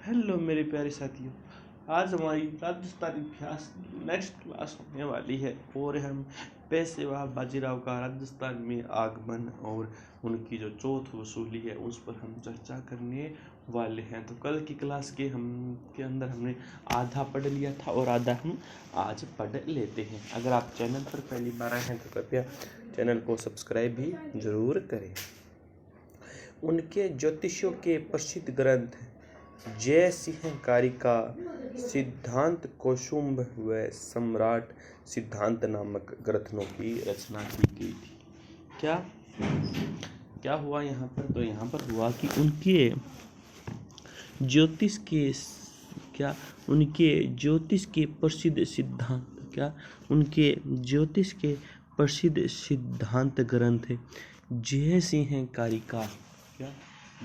Hello मेरे प्यारे साथियों। आज हमारी राजस्थानी इतिहास नेक्स्ट क्लास होने वाली है और हम पेशवा बाजीराव का राजस्थान में आगमन और उनकी जो चौथ वसूली है उस पर हम चर्चा करने वाले हैं। तो कल की क्लास के अंदर हमने आधा पढ़ लिया था और आधा हम आज पढ़ लेते हैं। अगर आप चैनल पर पहली बार आए हैं तो कृपया चैनल को सब्सक्राइब भी जरूर करें। उनके ज्योतिषों के प्रसिद्ध ग्रंथ जय सिंह कारिका, सिद्धांत कौसुंभ व सम्राट सिद्धांत नामक ग्रंथों की रचना की गई थी। क्या हुआ यहाँ पर? तो यहाँ पर हुआ कि उनके ज्योतिष के प्रसिद्ध सिद्धांत ग्रंथ जय सिंह कारिका।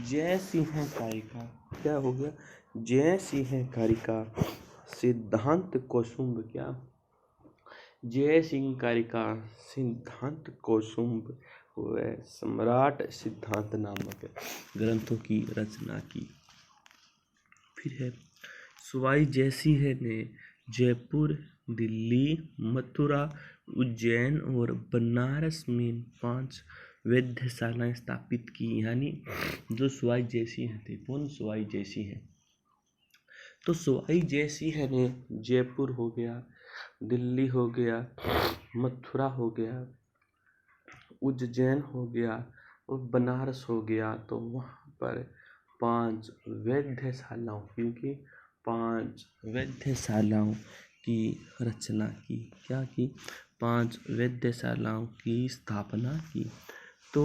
जय सिंह कारिका क्या हो गया? जय सिंह कारिका, सिद्धांत कौसुंभ जय सिंह कारिका, सिद्धांत कौसुंभ व सम्राट सिद्धांत नामक ग्रंथों की रचना की। फिर है सवाई जय सिंह ने जयपुर, दिल्ली, मथुरा, उज्जैन और बनारस में 5 वेधशालाएं स्थापित की। यानी जो सवाई जय सिंह थे, कौन सवाई जय सिंह? तो सवाई जय सिंह ने जयपुर हो गया, दिल्ली हो गया, मथुरा हो गया, उज्जैन हो गया और बनारस हो गया। तो वहाँ पर 5 वेधशालाओं क्योंकि 5 वेधशालाओं की रचना की। क्या की? 5 वेधशालाओं की स्थापना की। तो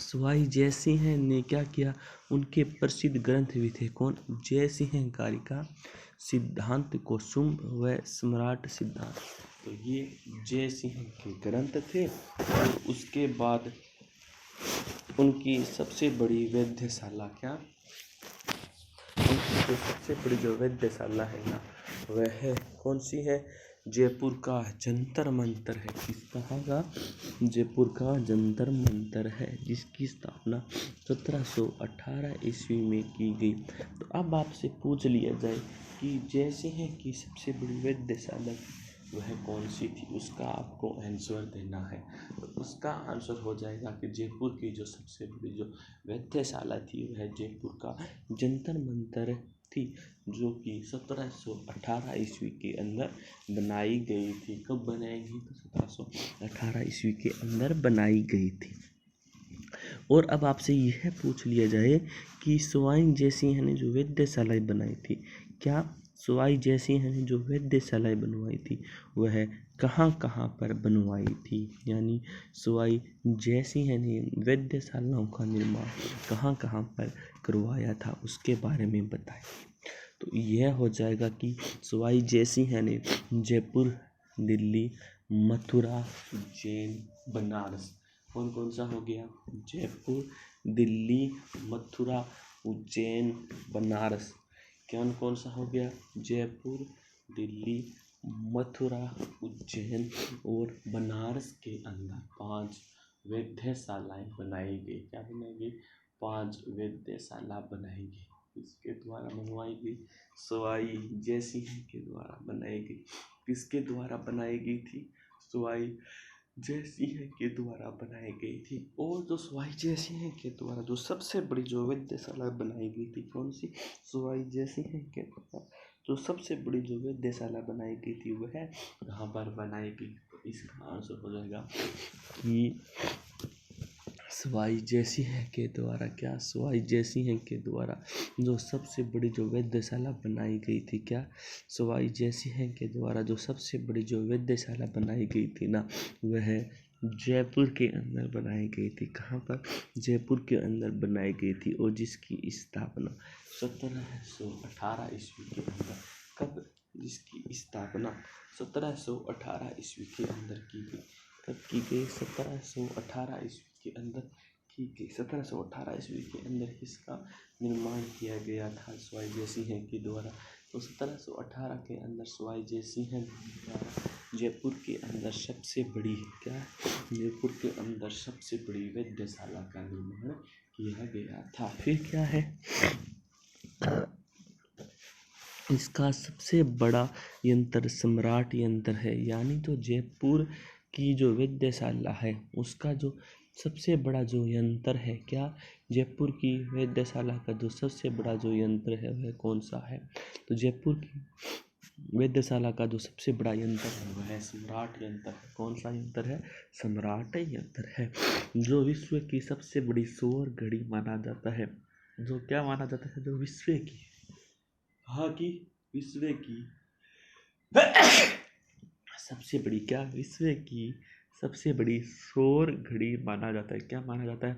सवाई जय सिंह ने क्या किया? उनके प्रसिद्ध ग्रंथ भी थे। कौन? जय सिंह कारिका, सिद्धांत कौसुंभ व सम्राट सिद्धांत। तो ये जय सिंह के ग्रंथ थे। और उसके बाद उनकी सबसे बड़ी वेधशाला उनकी सबसे बड़ी जो वेधशाला है ना, वह है कौन सी है? जयपुर का जंतर मंतर है। किस तरह का? जयपुर का जंतर मंतर है, जिसकी स्थापना 1718 ईस्वी में की गई। तो अब आपसे पूछ लिया जाए कि जय सिंह की सबसे बड़ी वेधशाला वह कौन सी थी, उसका आपको आंसर देना है। तो उसका आंसर हो जाएगा कि जयपुर की जो सबसे बड़ी जो वेधशाला थी वह जयपुर का जंतर मंतर थी, जो कि 1718 ईस्वी के अंदर बनाई गई थी। कब बनाई गई? तो 1718 ईस्वी के अंदर बनाई गई थी। और अब आपसे यह पूछ लिया जाए कि सवाई जय सिंह ने जो वेधशालाएं बनाई थी, क्या सवाई जय सिंह ने जो वेधशालाएं बनवाई थी वह कहाँ कहाँ पर बनवाई थी? यानी सवाई जय सिंह ने वेधशालाओं का निर्माण कहाँ कहाँ पर करवाया था, उसके बारे में बताएं। तो यह हो जाएगा कि सवाई जय सिंह ने जयपुर, दिल्ली, मथुरा, उज्जैन, बनारस। कौन सा हो गया? जयपुर, दिल्ली, मथुरा, उज्जैन, बनारस। कौन सा हो गया? जयपुर, दिल्ली, मथुरा, उज्जैन और बनारस के अंदर 5 वेधशालाएं बनाई गई। क्या बनाई गई? 5 वेधशाला बनाई गई। किसके द्वारा बनवाई गई? सवाई जय सिंह के द्वारा बनाई गई। किसके द्वारा बनाई गई थी? सवाई जय सिंह के द्वारा बनाई गई थी। और जो सवाई जय सिंह के द्वारा जो सबसे बड़ी जो वेधशाला बनाई गई थी, कौन सी? सवाई जय सिंह के द्वारा जो सबसे बड़ी जो वेधशाला बनाई गई थी वह कहाँ पर बनाई गई? तो इसका आंसर हो जाएगा कि सवाई जय सिंह के द्वारा। क्या? सवाई जय सिंह के द्वारा जो सबसे बड़ी जो वेधशाला बनाई गई थी। क्या? सवाई जय सिंह के द्वारा जो सबसे बड़ी जो वेधशाला बनाई गई थी ना, वह जयपुर के अंदर बनाई गई थी। कहाँ पर? जयपुर के अंदर बनाई गई थी और जिसकी स्थापना 1718 ईस्वी के अंदर। कब? जिसकी स्थापना 1718 ईस्वी के अंदर की गई। कब की गई? 1718 ईस्वी के अंदर की गई। 1718 ईस्वी के अंदर इसका निर्माण किया गया था सवाई जय सिंह के द्वारा। तो 1718 के अंदर सवाई जय सिंह द्वारा जयपुर के अंदर सबसे बड़ी जयपुर के अंदर सबसे बड़ी वेधशाला का निर्माण किया गया था। फिर क्या है? इसका सबसे बड़ा यंत्र सम्राट यंत्र है। यानी जो जयपुर की जो वेधशाला है उसका जो सबसे बड़ा जो यंत्र है, क्या जयपुर की वेधशाला का जो सबसे बड़ा जो यंत्र है वह कौन सा है? तो जयपुर की वेधशाला का जो सबसे बड़ा यंत्र है वह है सम्राट यंत्र है। कौन सा यंत्र है? सम्राट यंत्र है, जो विश्व की सबसे बड़ी सौर घड़ी माना जाता है। जो क्या माना जाता है? जो विश्व की, हाँ की विश्व की सबसे बड़ी, क्या विश्व की सबसे बड़ी सौर घड़ी माना जाता है। क्या माना जाता है?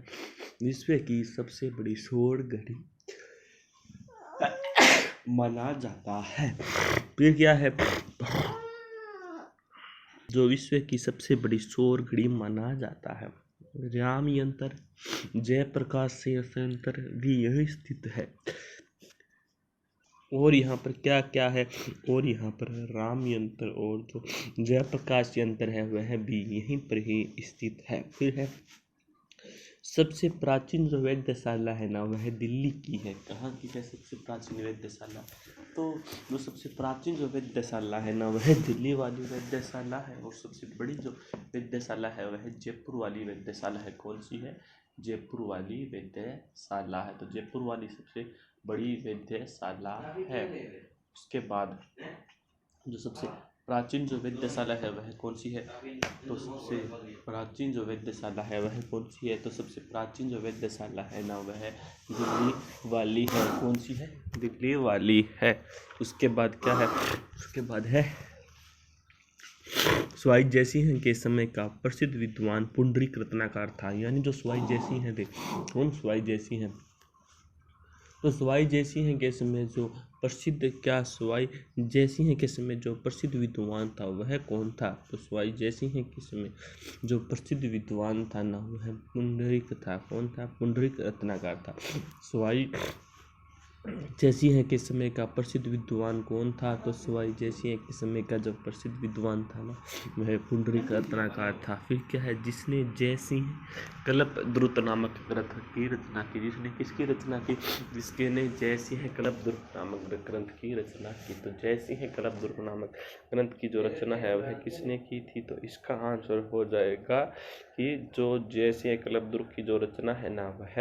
विश्व की सबसे बड़ी सौर घड़ी माना जाता है। फिर क्या है? जो विश्व की सबसे बड़ी सौर घड़ी माना जाता है राम यंत्र। जयप्रकाश संयंत्र भी यही स्थित है। और यहाँ पर क्या क्या है? और यहाँ पर राम यंत्र और जो जयप्रकाश यंत्र है वह भी यहीं पर ही स्थित है। फिर है सबसे प्राचीन जो वेधशाला है ना वह दिल्ली की है। कहाँ की है सबसे प्राचीन वेधशाला? तो जो सबसे प्राचीन जो वेधशाला है ना वह दिल्ली वाली वेधशाला है। और सबसे बड़ी जो वेधशाला है वह जयपुर वाली वेधशाला है। कौन सी है? जयपुर वाली वेधशाला है। तो जयपुर वाली सबसे बड़ी वेधशाला है। उसके बाद जो सबसे प्राचीन जो वेधशाला है वह कौन सी है? तो सबसे प्राचीन जो वेधशाला है वह कौन सी है? तो सबसे प्राचीन जो वेधशाला है ना वह दिल्ली वाली है। कौन सी है? दिल्ली वाली है। उसके बाद क्या है? उसके बाद है स्वाई जयसिंह के समय का प्रसिद्ध विद्वान पुंडरीक रत्नाकर था। यानी जो स्वाई जयसिंह थे, कौन स्वाई जयसिंह? तो स्वाई जयसिंह के समय जो प्रसिद्ध, क्या स्वाई जयसिंह के समय जो प्रसिद्ध विद्वान था वह कौन था? तो स्वाई जयसिंह के समय जो प्रसिद्ध विद्वान था ना वह पुंडरीक था। कौन था? पुंडरीक रत्नाकर था। स्वाई जयसिंह के समय का प्रसिद्ध विद्वान कौन था? तो स्वाई जयसिंह के समय का जो प्रसिद्ध विद्वान था ना वह पुंडरीक रत्नाकर था। फिर क्या है? जिसने जयसिंह कल्पद्रुत नामक ग्रंथ की रचना की। जिसने किसकी रचना की? जिसके ने जयसिंह कल्पद्रुत नामक ग्रंथ की रचना की। तो जयसिंह कल्पद्रुत नामक ग्रंथ की जो रचना है वह किसने की थी? तो इसका आंसर हो जाएगा कि जो जयसिंह कल्पद्रुत की जो रचना है ना वह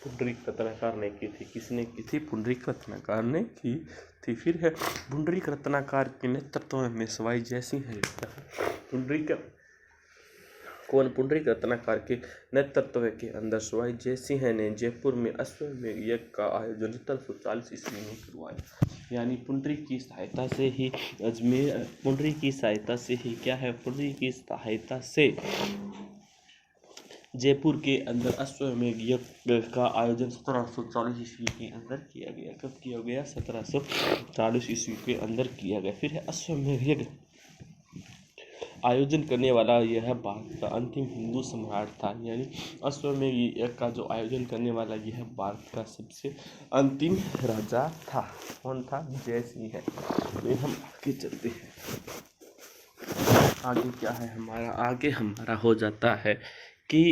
पुंडरीक रत्नाकर ने की थी। किसने की थी? पुंडरीक रत्नाकर ने की थी। फिर है पुंडरीक रत्नाकर के नेतृत्व में स्वाई जयसिंह है। पुंडरीक रत्नाकर के नेतृत्व के अंदर स्वाई जयसिंह ने जयपुर में अश्वमेध यज्ञ का आयोजन 1740 ईस्वी में करवाया। यानी पुंडरीक की सहायता से ही पुंडरीक की सहायता से ही क्या है? पुंडरीक की सहायता से जयपुर के अंदर अश्वमेध यज्ञ का आयोजन 1740 ईस्वी के अंदर किया गया। कब किया गया? 1740 ईस्वी के अंदर किया गया। फिर है अश्वमेध यज्ञ आयोजन करने वाला यह भारत का अंतिम हिंदू सम्राट था। यानी अश्वमेध यज्ञ का जो आयोजन करने वाला यह भारत का सबसे अंतिम राजा था। कौन था? जयसिंह है। तो हम आगे चलते हैं। आगे क्या है हमारा? आगे हमारा हो जाता है कि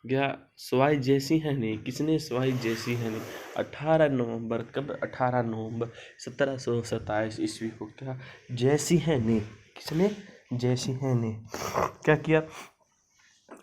क्या स्वाई जयसिंह ने, किसने? स्वाई जयसिंह ने 18 नवंबर, कब? 18 नवंबर 1727 ईस्वी को क्या जयसिंह ने, किसने? जयसिंह ने क्या किया?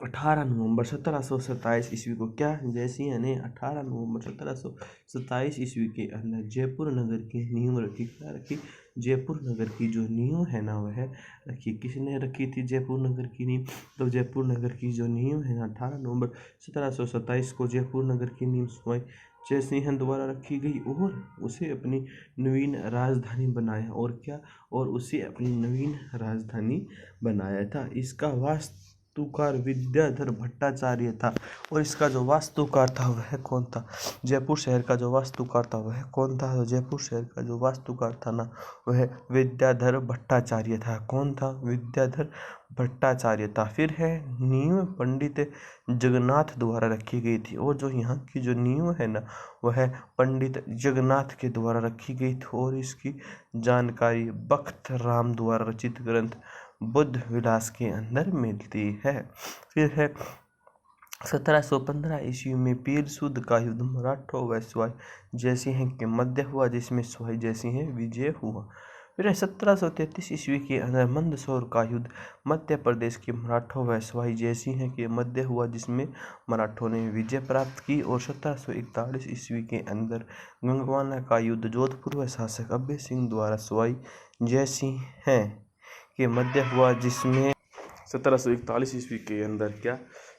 18 नवंबर 1727 ईस्वी को क्या जयसिंह ने 18 नवंबर 1727 ईस्वी के अंदर जयपुर नगर की नींव रखी। क्या रखी? जयपुर नगर की जो नींव है ना वह रखी। किसने रखी थी जयपुर नगर की नींव? तो जयपुर नगर की जो नींव है ना 18 नवंबर 1727 को जयपुर नगर की नींव स्वाई जयसिंह द्वारा रखी गई और उसे अपनी नवीन राजधानी बनाया। और क्या? और उसे अपनी नवीन राजधानी बनाया था। इसका वास्तुकार विद्याधर भट्टाचार्य था। और इसका जो वास्तुकार था वह कौन था? जयपुर शहर का जो वास्तुकार था वह कौन था? तो जयपुर शहर का जो वास्तुकार था ना वह विद्याधर भट्टाचार्य था। कौन था? विद्याधर भट्टाचार्य था। फिर है नींव पंडित जगन्नाथ द्वारा रखी गई थी। और जो यहाँ की जो नींव है ना वह पंडित जगन्नाथ के द्वारा रखी गई थी। और इसकी जानकारी बख्त राम द्वारा रचित ग्रंथ बुद्ध विलास के अंदर मिलती है। फिर है 1715 ईस्वी में पीरसूद का युद्ध मराठों व शिवाजी जयसिंह के मध्य हुआ, जिसमें शिवाजी जयसिंह विजय हुआ। फिर 1733 ईस्वी के अंदर मंदसौर का युद्ध मध्य प्रदेश के मराठों व शिवाजी जयसिंह के मध्य हुआ, जिसमें मराठों ने विजय प्राप्त की। और 1741 ईस्वी के अंदर गंगवाना का युद्ध जोधपुर व शासक अभय सिंह द्वारा शिवाजी जयसिंह के मध्य हुआ, जिसमें 1741 ईस्वी के अंदर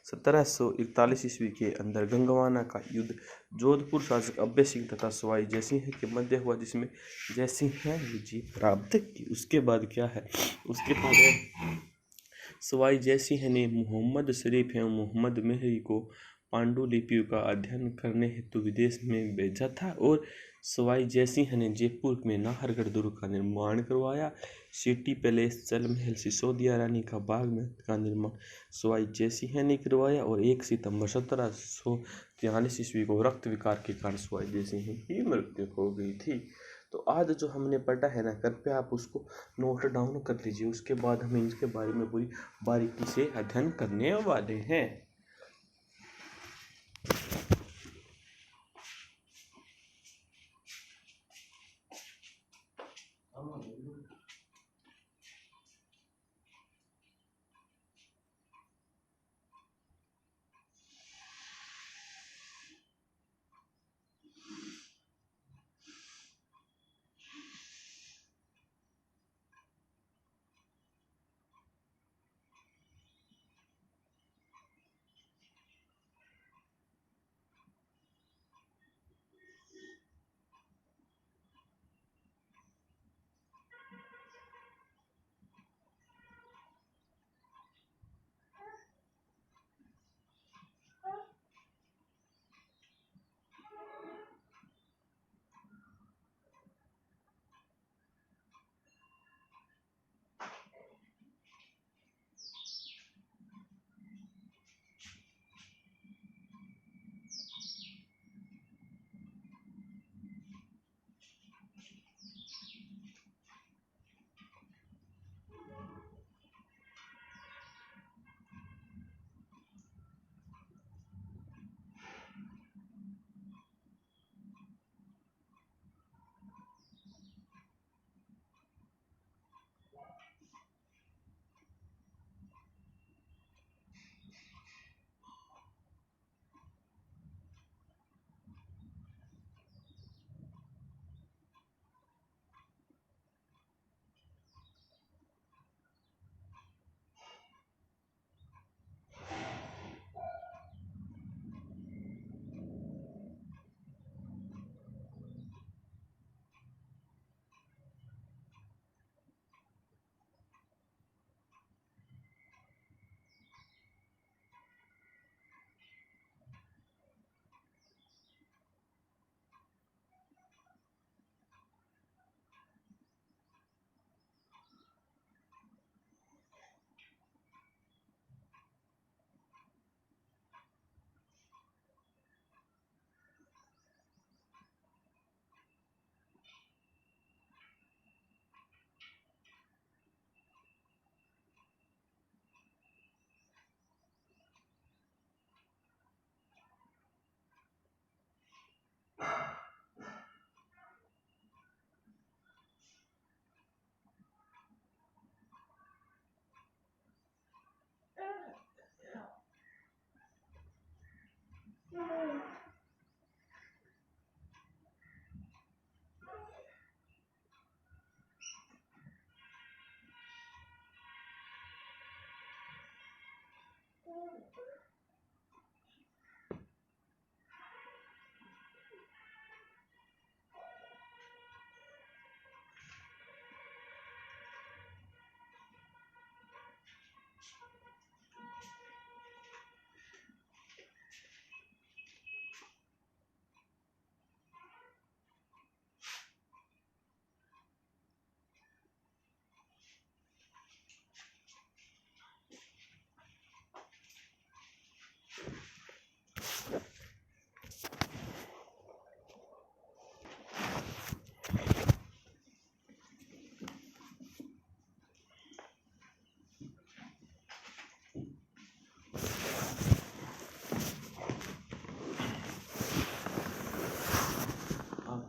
1741 ईस्वी के अंदर गंगवाना का युद्ध जोधपुर शासक अभय सिंह तथा शिवाजी जयसिंह के मध्य हुआ, जिसमें जयसिंह विजय प्राप्त की। उसके बाद क्या है, उसके बाद शिवाजी जयसिंह ने मोहम्मद शरीफ एवं मोहम्मद मेहरी को पांडुलिपियों का अध्ययन करने हेतु विदेश में भेजा था। और शिवाजी जयसिंह ने जयपुर में नाहरगढ़ दुर्ग का निर्माण करवाया। सिटी पैलेस, जल महल, सिसोदिया रानी का बाग में का निर्माण शिवाजी जयसिंह ने करवाया। और 1 सितंबर 1743 ईस्वी को रक्त विकार के कारण शिवाजी जयसिंह की मृत्यु हो गई थी। तो आज जो हमने पढ़ा है ना, कृपया आप उसको नोट डाउन कर लीजिए। उसके बाद हम इनके बारे में पूरी बारीकी से अध्ययन करने वाले हैं।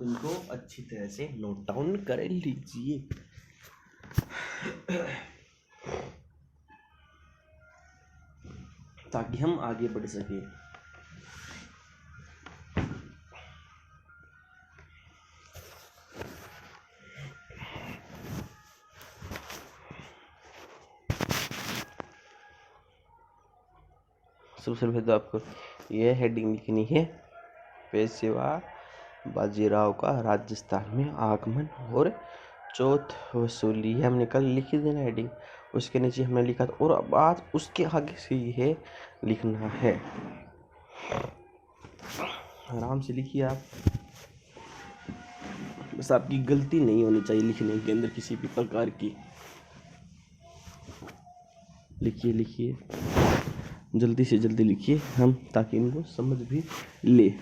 इनको अच्छी तरह से नोट डाउन कर लीजिए। ताकि हम आगे बढ़ सके। सबसे पहले तो आपको यह हेडिंग लिखनी है, पेशवा बाजीराव का राजस्थान में आगमन और चौथ वसूली। हमने कल लिखी थी ना हेडिंग, उसके नीचे हमने लिखा था, और अब आज उसके आगे से यह लिखना है। आराम से लिखिए आप, बस आपकी गलती नहीं होनी चाहिए लिखने के अंदर किसी भी प्रकार की। लिखिए लिखिए, जल्दी से जल्दी लिखिए हम, ताकि इनको समझ भी ले।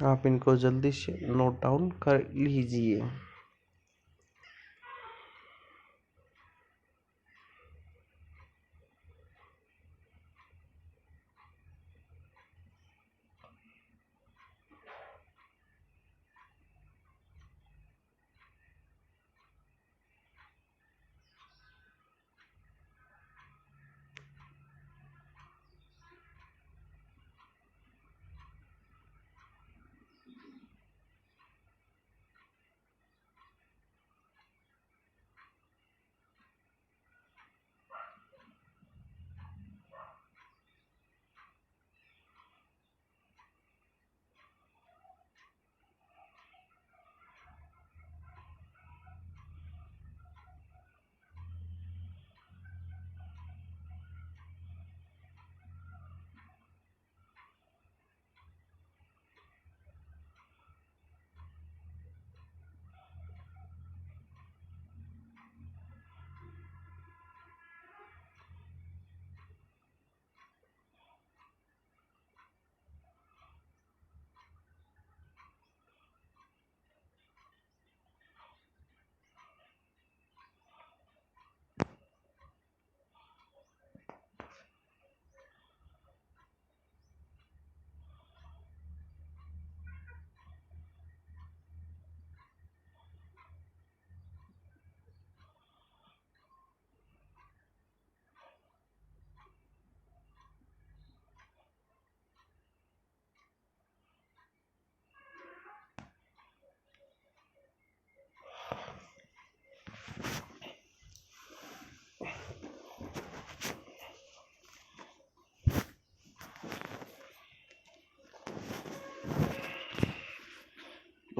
आप इनको जल्दी से नोट डाउन कर लीजिए।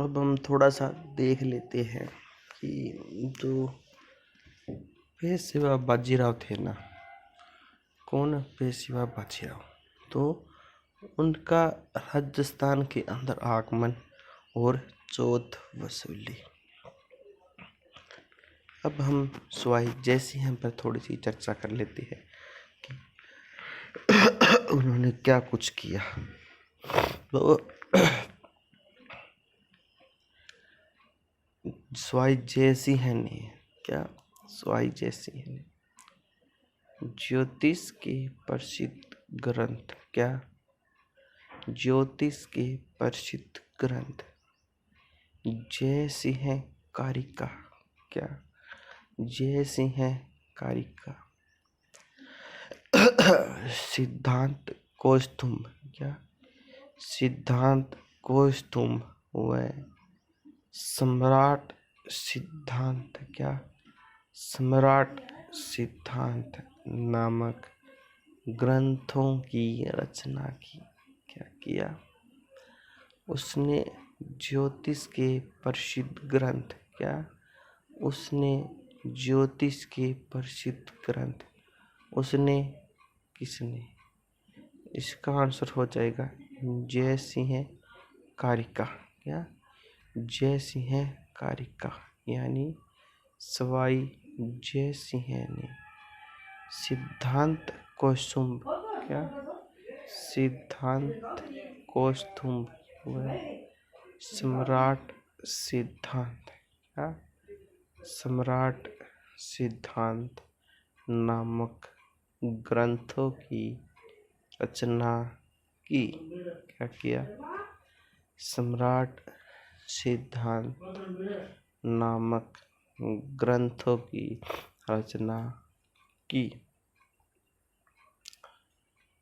अब हम थोड़ा सा देख लेते हैं कि जो पेशवा बाजीराव थे ना, कौन पेशवा बाजीराव, तो उनका राजस्थान के अंदर आगमन और चौथ वसूली। अब हम सवाई जैसी हम पर थोड़ी सी चर्चा कर लेते हैं कि उन्होंने क्या कुछ किया। तो सवाई जैसी है ने क्या, सवाई जैसी है ने ज्योतिष के प्रसिद्ध ग्रंथ, क्या, ज्योतिष के प्रसिद्ध ग्रंथ जय सिंह कारिका, क्या, जय सिंह कारिका, सिद्धांत कौस्तुभ, क्या, सिद्धांत कौस्तुभ व सम्राट सिद्धांत, क्या, सम्राट सिद्धांत नामक ग्रंथों की रचना की। क्या किया उसने, ज्योतिष के प्रसिद्ध ग्रंथ, क्या, उसने ज्योतिष के प्रसिद्ध ग्रंथ, उसने, किसने, इसका आंसर हो जाएगा जय सिंह कारिका, क्या, जय सिंह कारिका, यानी सवाई जय सिंह ने सिद्धांत कौस्तुभ, क्या, सिद्धांत कौस्तुभ व सम्राट सिद्धांत, क्या, सम्राट सिद्धांत नामक ग्रंथों की रचना की। क्या किया, सम्राट सिद्धांत नामक ग्रंथों की रचना की।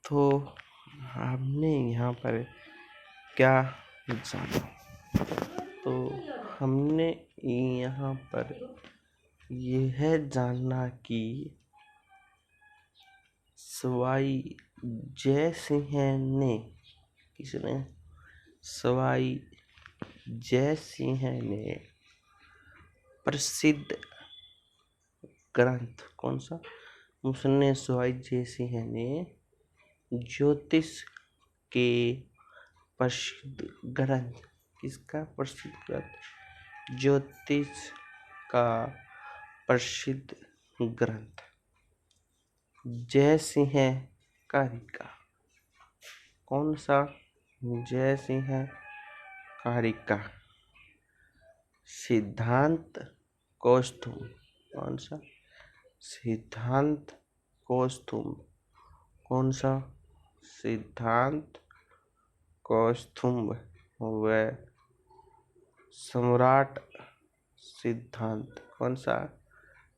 तो हमने यहाँ पर क्या जाना, तो हमने यहाँ पर यह जानना कि सवाई जय सिंह ने, किसने, सवाई जय सिंह ने प्रसिद्ध ग्रंथ, कौन सा, उसने सवाई जय सिंह ने ज्योतिष के प्रसिद्ध ग्रंथ, किसका प्रसिद्ध ग्रंथ, ज्योतिष का प्रसिद्ध ग्रंथ जय सिंह कारिका, कौन सा, जय सिंह कारिका, सिद्धांत कौस्तुभ, कौन सा, सिद्धांत कौस्तुभ, कौन सा, सिद्धांत कौस्तुभ व सम्राट सिद्धांत, कौन सा,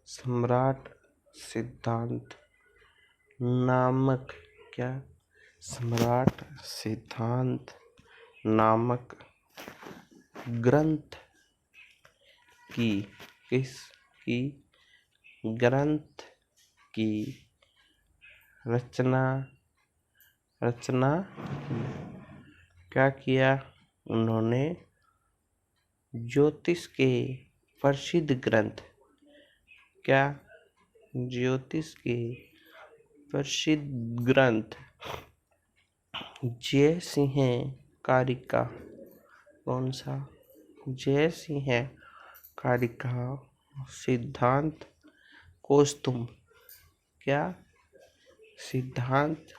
सम्राट सिद्धांत नामक, क्या, सम्राट सिद्धांत नामक ग्रंथ की, किस की, ग्रंथ की रचना की। क्या किया उन्होंने, ज्योतिष के प्रसिद्ध ग्रंथ, क्या, ज्योतिष के प्रसिद्ध ग्रंथ जय सिंह कारिका, कौन सा, जय सिंह कारिका, सिद्धांत कौस्तुभ, क्या, सिद्धांत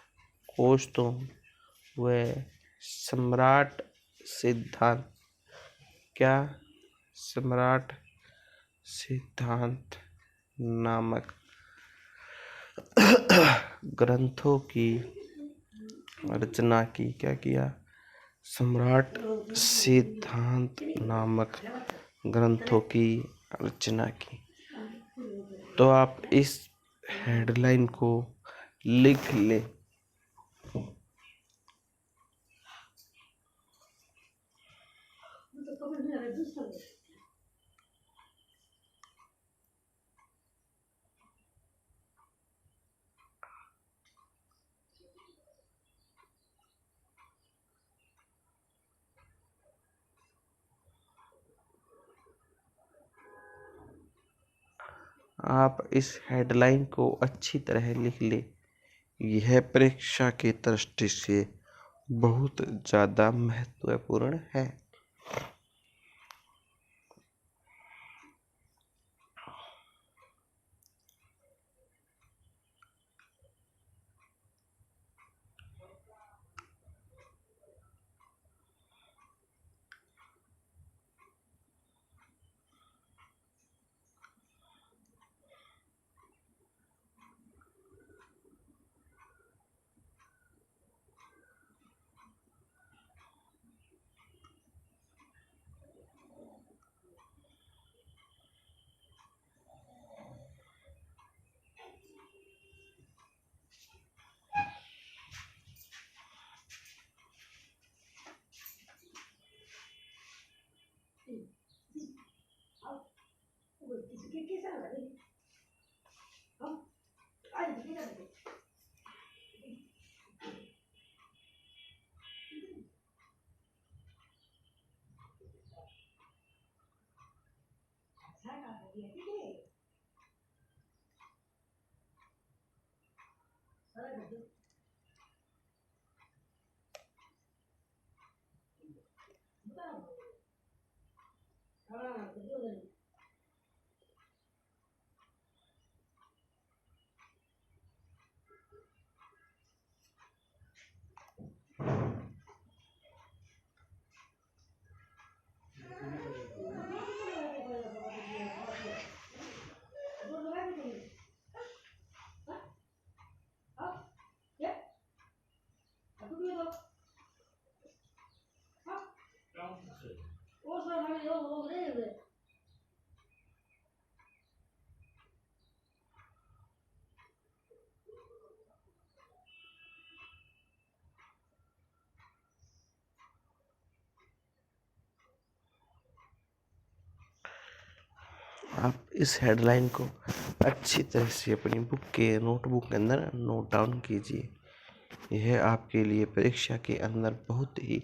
कौस्तुभ व सम्राट सिद्धांत, क्या, सम्राट सिद्धांत नामक ग्रंथों की रचना की। क्या किया, सम्राट सिद्धांत नामक ग्रंथों की रचना की। तो आप इस हेडलाइन को लिख लें। आप इस हेडलाइन को अच्छी तरह लिख ले। यह परीक्षा की दृष्टि से बहुत ज़्यादा महत्वपूर्ण है। आप इस हेडलाइन को अच्छी तरह से अपनी बुक के नोटबुक के अंदर नोट डाउन कीजिए। यह आपके लिए परीक्षा के अंदर बहुत ही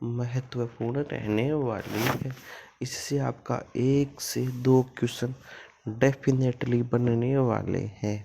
महत्वपूर्ण रहने वाली है। इससे आपका 1 से 2 क्वेश्चन डेफिनेटली बनने वाले हैं।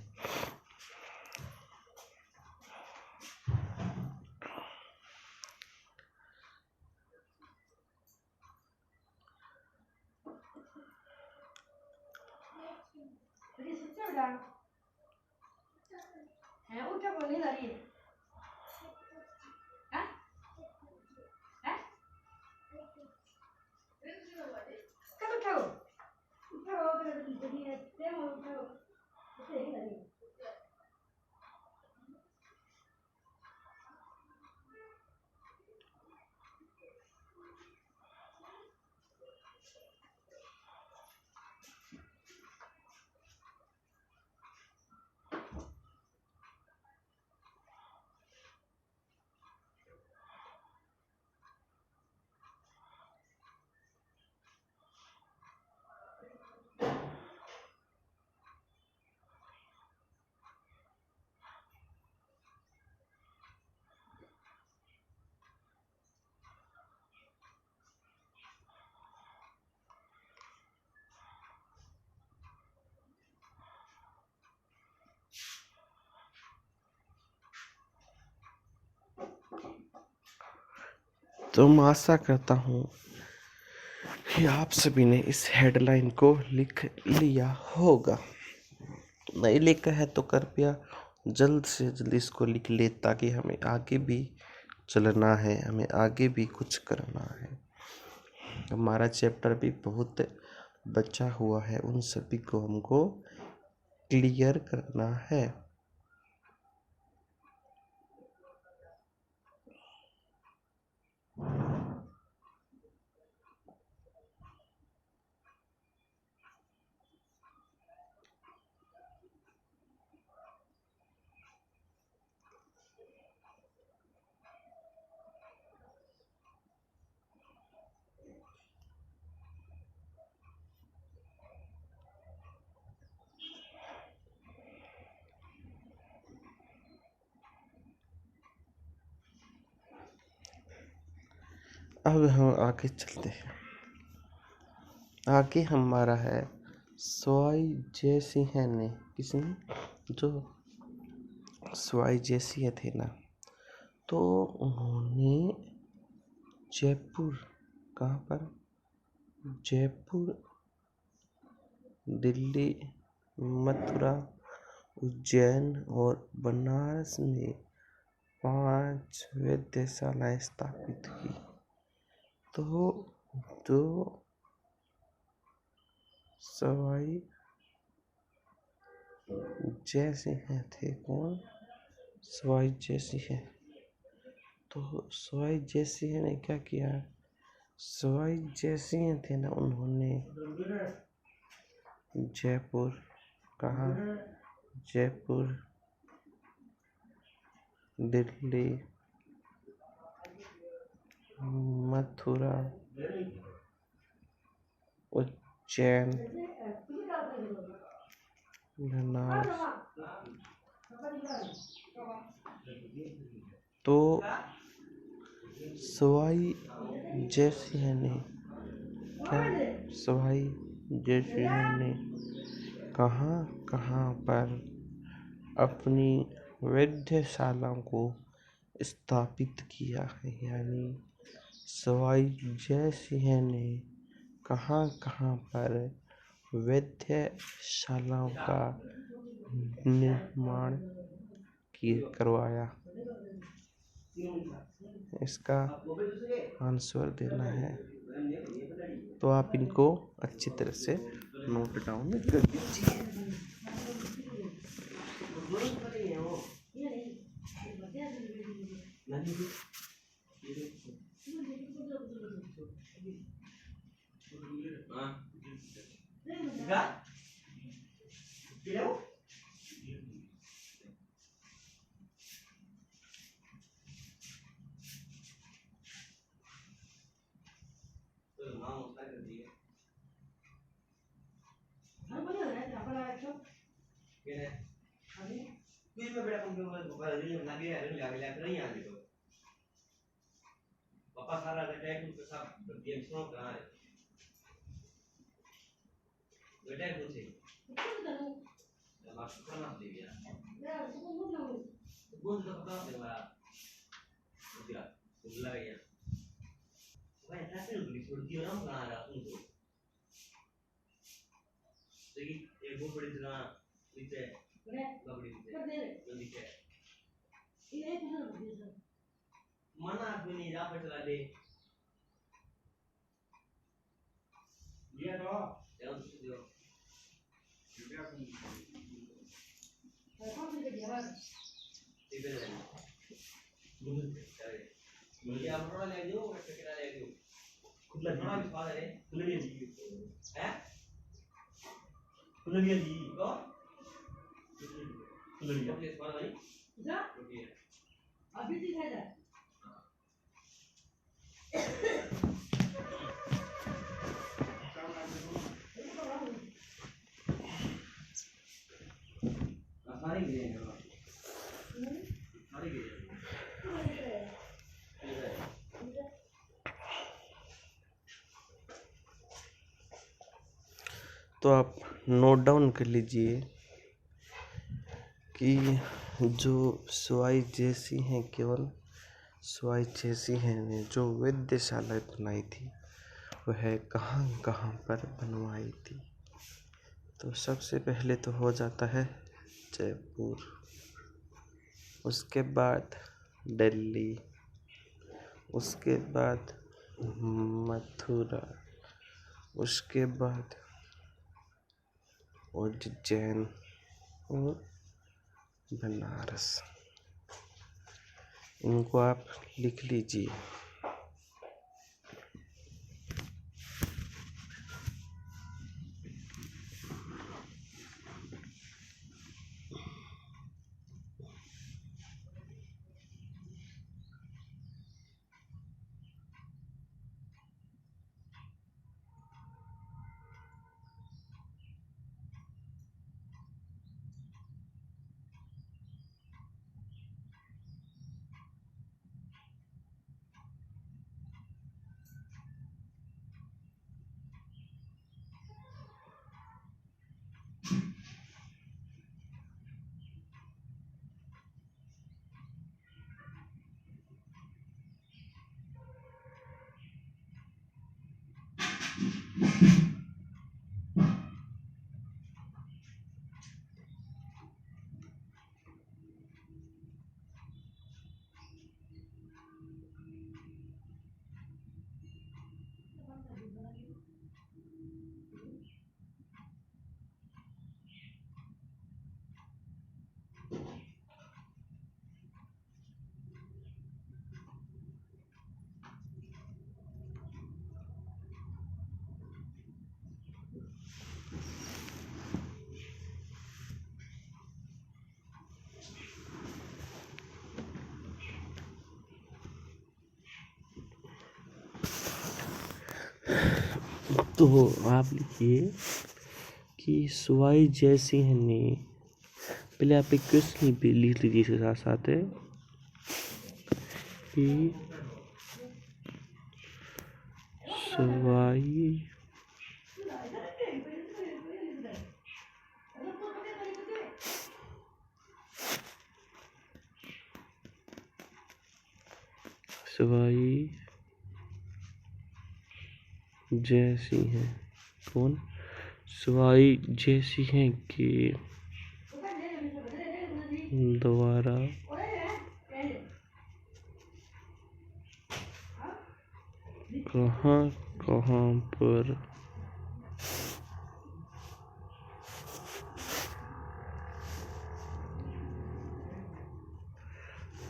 तो मैं आशा करता हूँ कि आप सभी ने इस हेडलाइन को लिख लिया होगा। नहीं लिखा है तो कृपया जल्द से जल्द इसको लिख ले, ताकि हमें आगे भी चलना है, हमें आगे भी कुछ करना है। हमारा चैप्टर भी बहुत बचा हुआ है, उन सभी को हमको क्लियर करना है। अब हम आगे चलते हैं। आगे हमारा है सवाई जयसिंह ने किसने जो सवाई जयसिंह थे ना, तो उन्होंने जयपुर, कहाँ पर, जयपुर, दिल्ली, मथुरा, उज्जैन और बनारस में 5 वेधशालाएं स्थापित की। तो जो सवाई जयसिंह थे, कौन, सवाई जयसिंह। तो सवाई जयसिंह ने क्या किया, सवाई जयसिंह थे ना, उन्होंने जयपुर, कहाँ, जयपुर, दिल्ली, मथुरा, उज्जैन, बनारस। तो सवाई जयसिंह ने क्या, सवाई जयसिंह ने कहाँ कहाँ पर अपनी वेधशालाओं को स्थापित किया है, यानी सवाई जयसिंह ने कहाँ कहाँ पर वेधशालाओं का निर्माण करवाया। इसका आंसर देना है, तो आप इनको अच्छी तरह से नोट डाउन कर लीजिए। तो आप नोट डाउन कर लीजिए कि जो सवाई जयसिंह हैं, केवल सवाई जयसिंह ने जो वेधशाला बनाई थी वह कहाँ कहाँ पर बनवाई थी। तो सबसे पहले तो हो जाता है जयपुर, उसके बाद दिल्ली, उसके बाद मथुरा, उसके बाद उज्जैन और बनारस। इनको आप लिख लीजिए। तो आप लिखिए कि सवाई जैसी है ने, पहले आप एक क्वेश्चन भी लिख लीजिए इसके साथ साथ है कि सवाई जैसी है कौन सवाई जैसी है कि दोबारा कहाँ कहाँ पर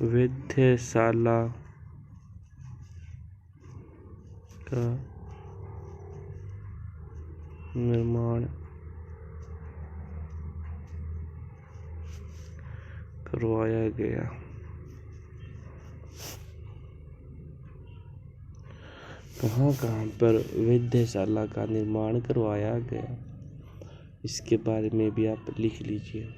वेधशाला का निर्माण करवाया गया। कहाँ कहाँ पर वेधशाला का निर्माण करवाया गया, इसके बारे में भी आप लिख लीजिए।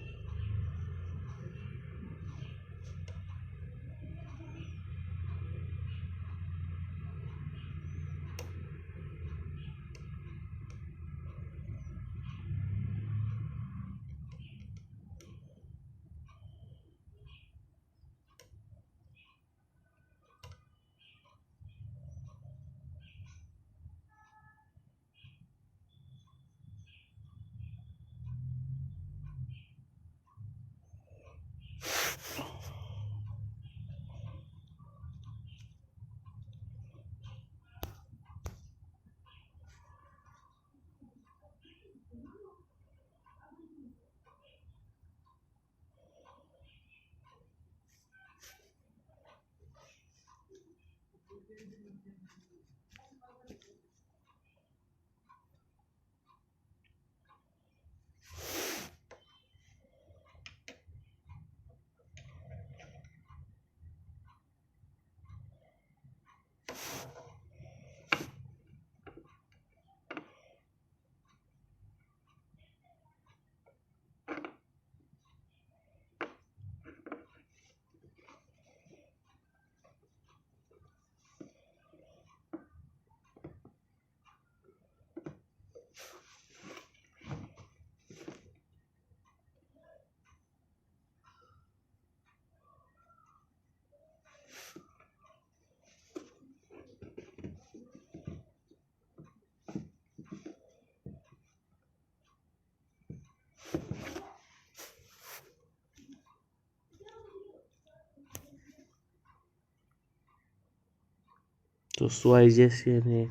तो सवाई जैसी ने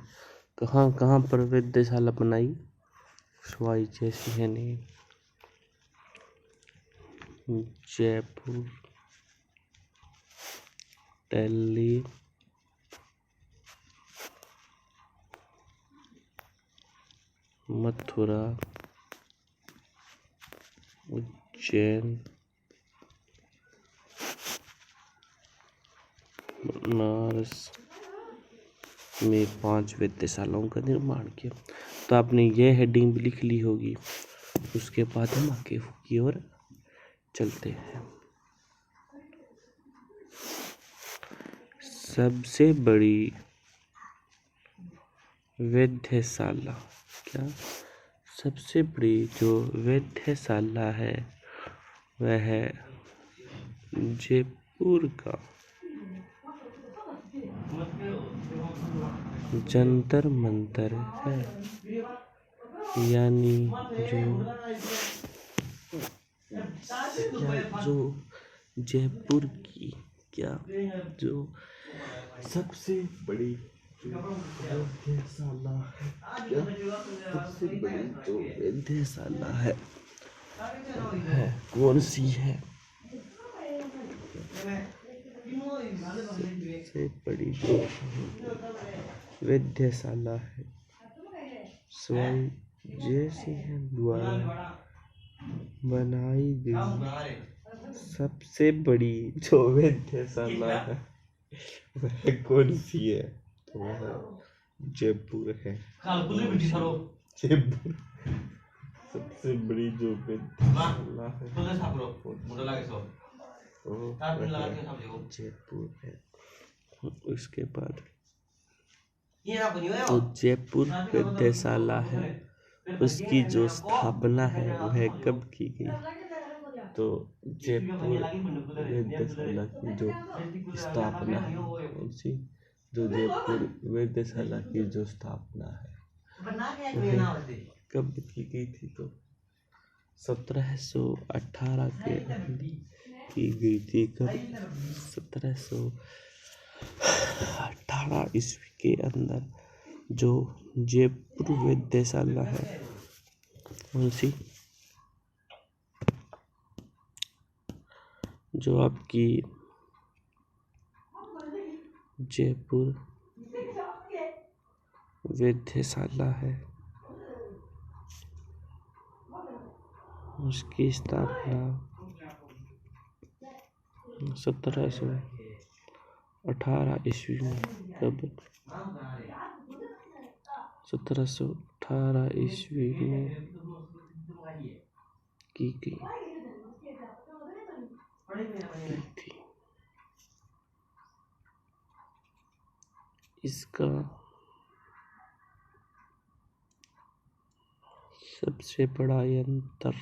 कहाँ कहाँ पर वेधशाला बनाई। सवाई जैसी ने जयपुर, दिल्ली, मथुरा, उज्जैन, बनारस में 5 वेधशालाओं का निर्माण किया। तो आपने ये हेडिंग भी लिख ली होगी। उसके बाद हम आगे की ओर चलते हैं। सबसे बड़ी वेधशाला, क्या सबसे बड़ी जो वेधशाला है वह जयपुर का जंतर मंतर है, यानी जो जयपुर की क्या जो सबसे बड़ी वेधशाला है, क्या सबसे बड़ी जो वेधशाला है कौन सी है। सबसे बड़ी जो वेधशाला है सवाई जैसी है द्वारा बनाई गई सबसे बड़ी जो वेधशाला है वह कौन सी है। तो वह जयपुर है। जयपुर सबसे बड़ी जो वेधशाला है वो जयपुर है। उसके बाद तो जयपुर वेधशाला है, उसकी जो स्थापना है वह कब की गई? तो जयपुर वेधशाला की जो स्थापना है कौन सी? जो जयपुर वेधशाला की जो स्थापना है वह कब की गई थी? तो 1718 के अंदर की गई थी। कब? 1718 ईस्वी के अंदर जो जयपुर वेधशाला है कौन सी? जो आपकी जयपुर वेधशाला है उसकी स्थापना 1718 ईस्वी में कब? 1718 ईस्वी में की गई थी। इसका सबसे बड़ा यंत्र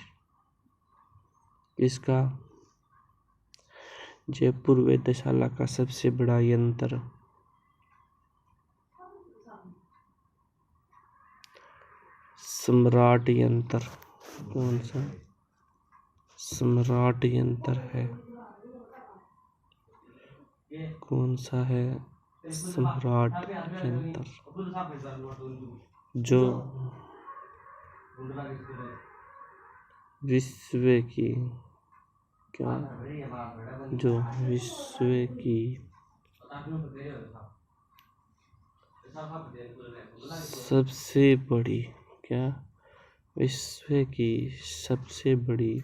इसका जयपुर वेधशाला का सबसे बड़ा यंत्र सम्राट यंत्र। कौन सा? सम्राट यंत्र है। कौन सा है? सम्राट यंत्र, जो विश्व की क्या जो विश्व की सबसे बड़ी क्या विश्व की सबसे बड़ी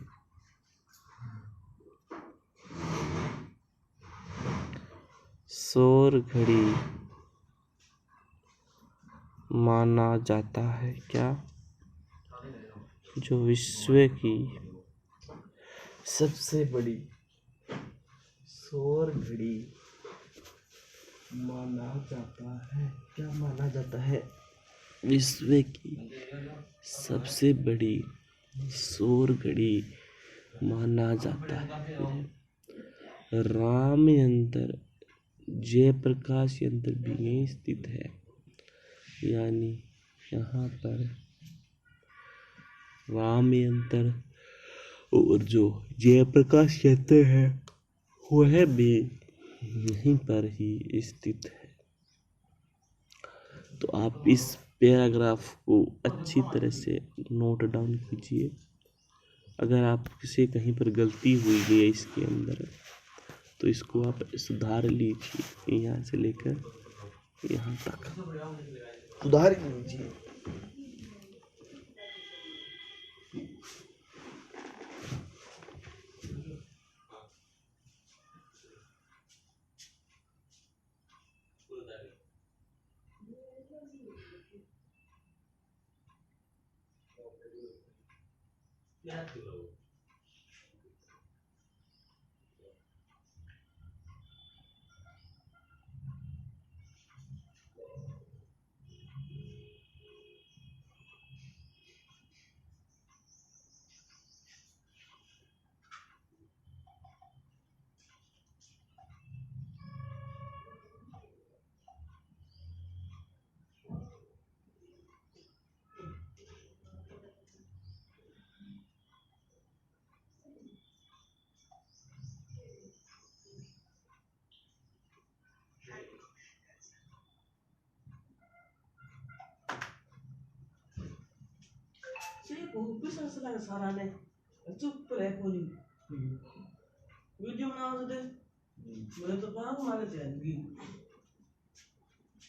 सौर घड़ी माना जाता है। क्या? जो विश्व की सबसे बड़ी सौर घड़ी माना जाता है। क्या माना जाता है? विश्व की सबसे बड़ी सौर घड़ी माना जाता है। राम यंत्र जयप्रकाश यंत्र भी यहीं स्थित है, यानी यहाँ पर राम यंत्र और जो जयप्रकाश यंत्र है वह भी यहीं पर ही स्थित है। तो आप इस पैराग्राफ को अच्छी तरह से नोट डाउन कीजिए। अगर आपसे कहीं पर गलती हुई है इसके अंदर तो इसको आप सुधार लीजिए, यहाँ से लेकर यहाँ तक सुधार लीजिए। सारा ने चुप रहे कोनी वीडियो बनाओ तो दे मैं तो पागल मारे थे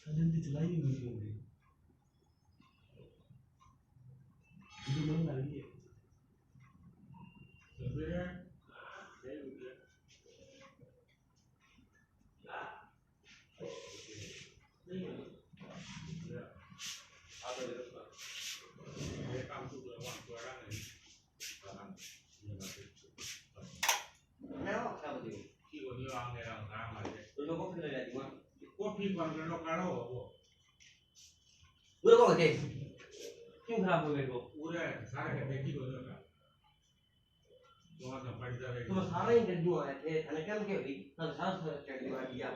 जल्दी चलाई वीडियो में वीडियो बन रही है। Lo coffee la di qua. Coffee quando lo calo Ora come che? क्यों खराब हो गए वो? पूरे सारे के देखी को ना वहां से पड़ जावे तो सारा इंटरव्यू आए थे थाने काम के भी तब सारा इंटरव्यू आ दिया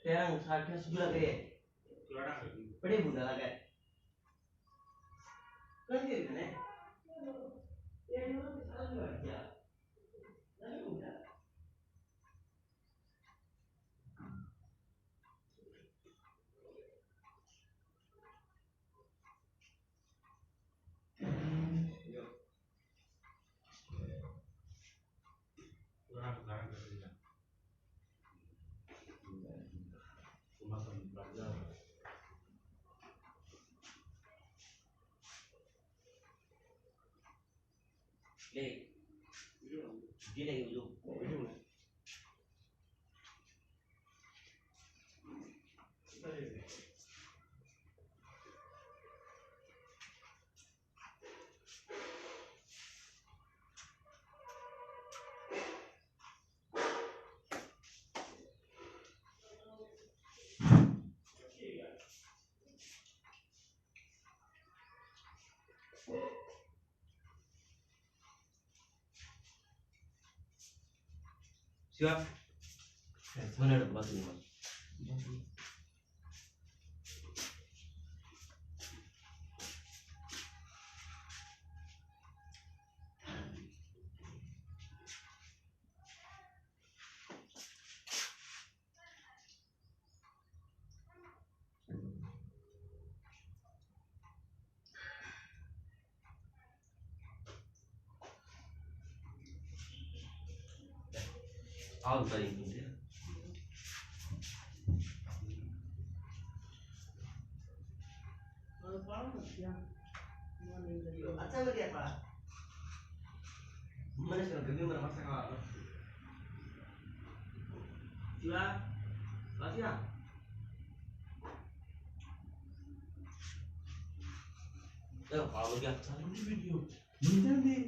तेरा साथ सुबह गए बड़े बुरा लगा कौन के ने ये लोग साथ में क्या नहीं बुरा पूरा सारा कर दिया तुम्हारा सब बढ़ जाओ ले ये ले जो Shiva mana ada batu ni mas All tadi ini अच्छा लगे apa mana sekarang gede mana masak apa Siwa masih ya kalau dia cari di video bener deh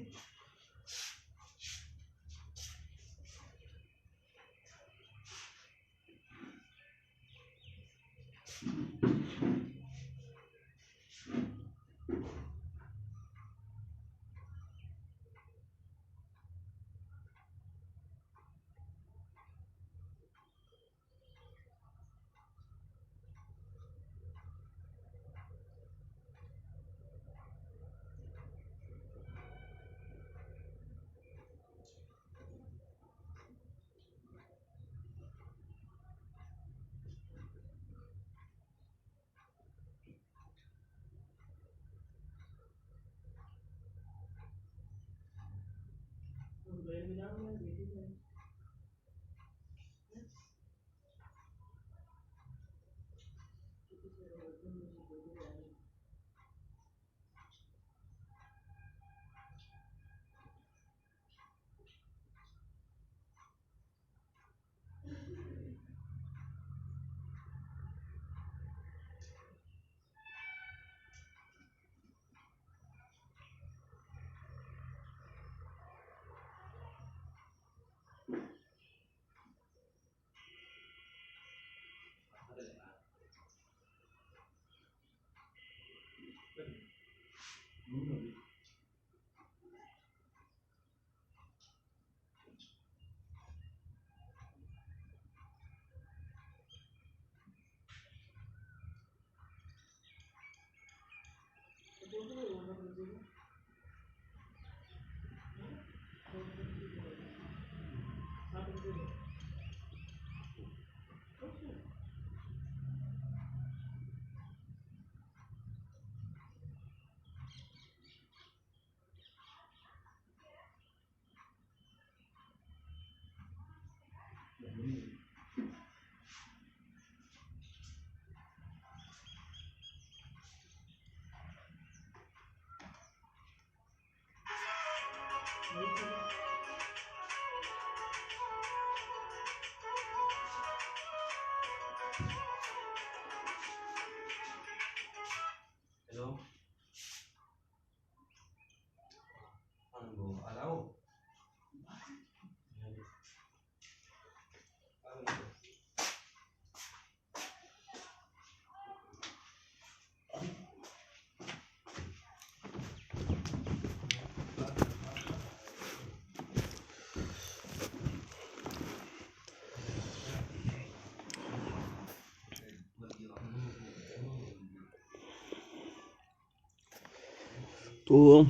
तो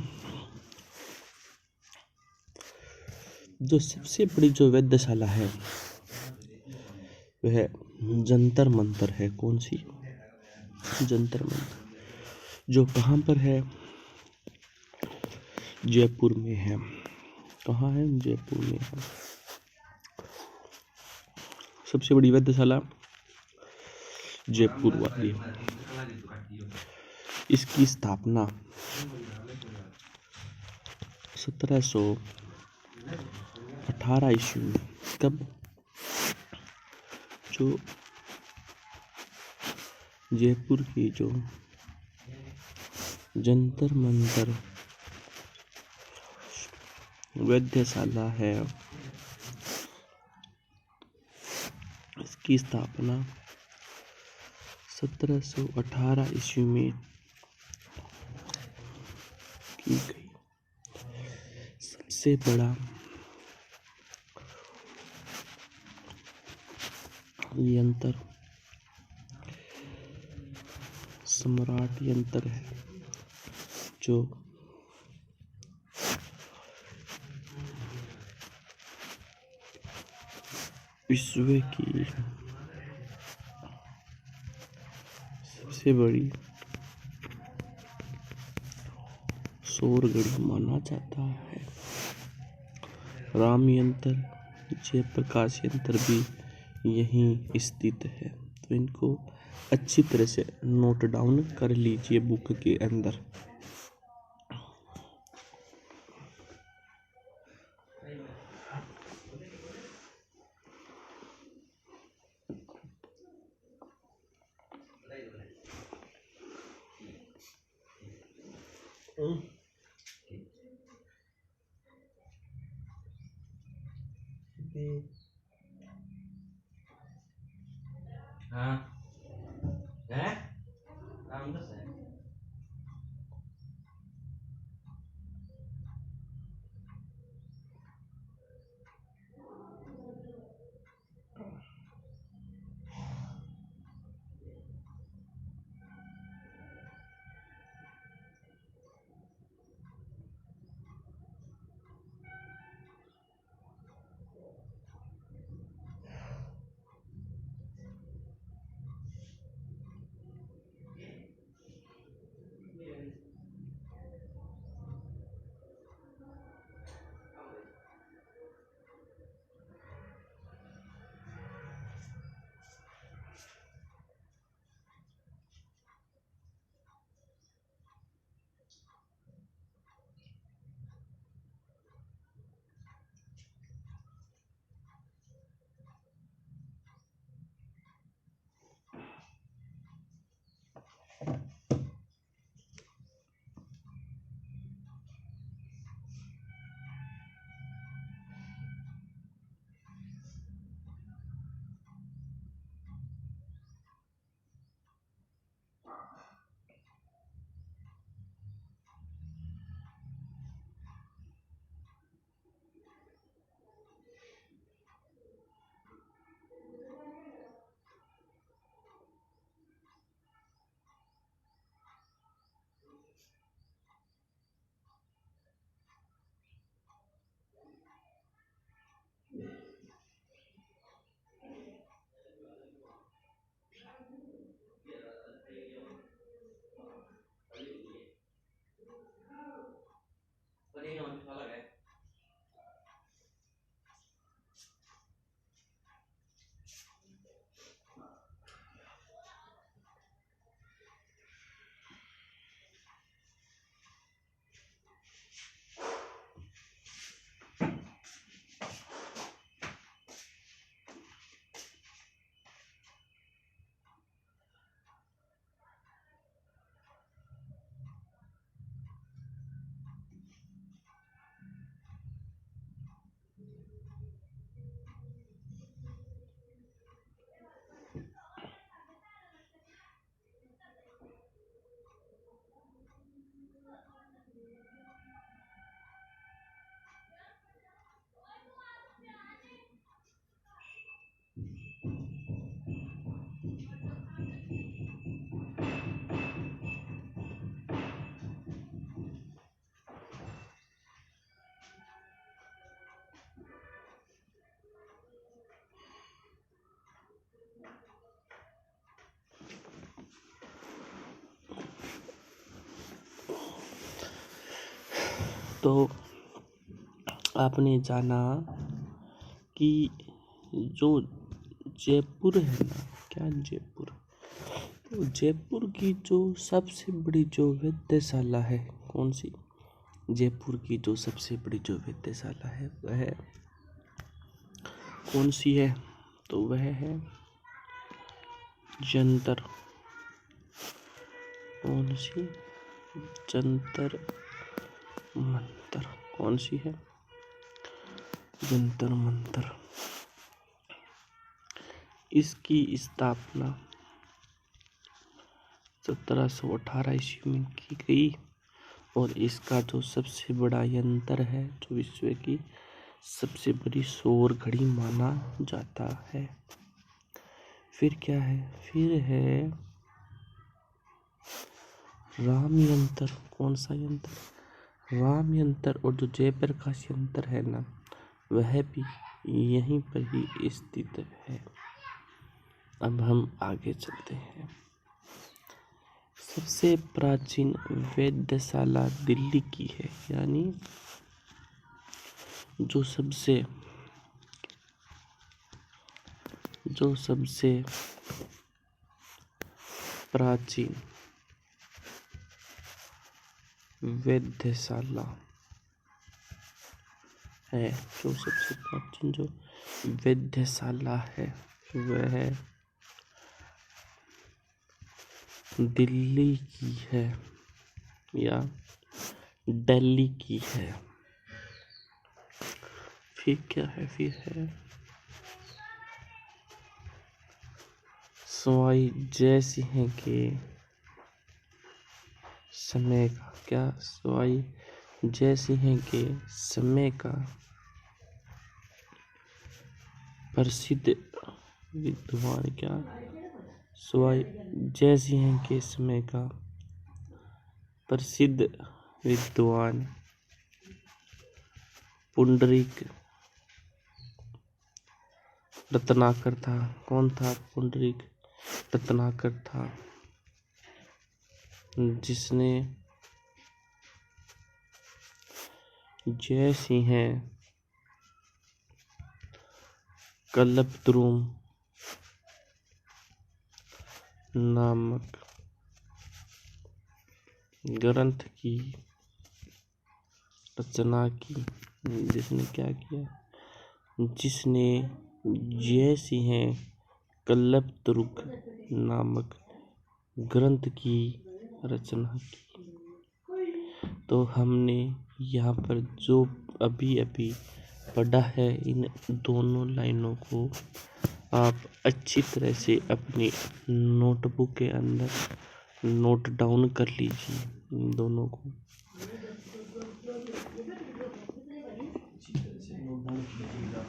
जो सबसे बड़ी जो वेधशाला है वह जंतर मंतर है। कौन सी? जंतर मंतर। जो कहाँ पर है? जयपुर में है। कहाँ है? जयपुर में है। सबसे बड़ी वेधशाला जयपुर वाली। इसकी स्थापना 1718 ईस्वी में। कब? जो जयपुर की जो जंतर मंतर वेधशाला है, इसकी स्थापना 1718 ईस्वी में की गई। सबसे बड़ा यंत्र सम्राट यंत्र है, जो विश्व की सबसे बड़ी सौर घड़ी माना जाता है। राम यंत्र, जयप्रकाश यंत्र भी यहीं स्थित है। तो इनको अच्छी तरह से नोट डाउन कर लीजिए बुक के अंदर। हाँ है रामदास है। तो आपने जाना कि जो जयपुर है ना, क्या जयपुर, तो जयपुर की जो सबसे बड़ी जो वेधशाला है, कौन सी? जयपुर की जो सबसे बड़ी जो वेधशाला है वह कौन सी है? तो वह है जंतर, कौन सी? जंतर मंतर। कौन सी है? जंतर मंतर। इसकी स्थापना 1718 ईस्वी में की गई और इसका जो सबसे बड़ा यंत्र है, जो विश्व की सबसे बड़ी सौर घड़ी माना जाता है। फिर क्या है? फिर है राम यंत्र। कौन सा यंत्र? राम यंत्र। और जो जयप्रकाश यंत्र है ना, वह भी यहीं पर ही स्थित है। अब हम आगे चलते हैं। सबसे प्राचीन वेधशाला दिल्ली की है, यानी जो सबसे प्राचीन वेधशाला है, जो सबसे प्राचीन जो वेधशाला है वह दिल्ली की है या दिल्ली की है। फिर क्या है? फिर है सवाई जय सिंह के समय का, क्या? सवाई जय सिंह के समय का प्रसिद्ध विद्वान, क्या? सवाई जय सिंह के समय का प्रसिद्ध विद्वान पुंडरीक रत्नाकर था। कौन था? पुंडरीक रत्नाकर था, जिसने जय सिंह कल्पद्रुम नामक ग्रंथ की रचना की। जिसने क्या किया? जिसने जय सिंह कल्पतरुक नामक ग्रंथ की रचना की। तो हमने यहाँ पर जो अभी अभी पढ़ा है, इन दोनों लाइनों को आप अच्छी तरह से अपनी नोटबुक के अंदर नोट डाउन कर लीजिए, इन दोनों को अच्छी तरह से नोट डाउन कीजिएगा।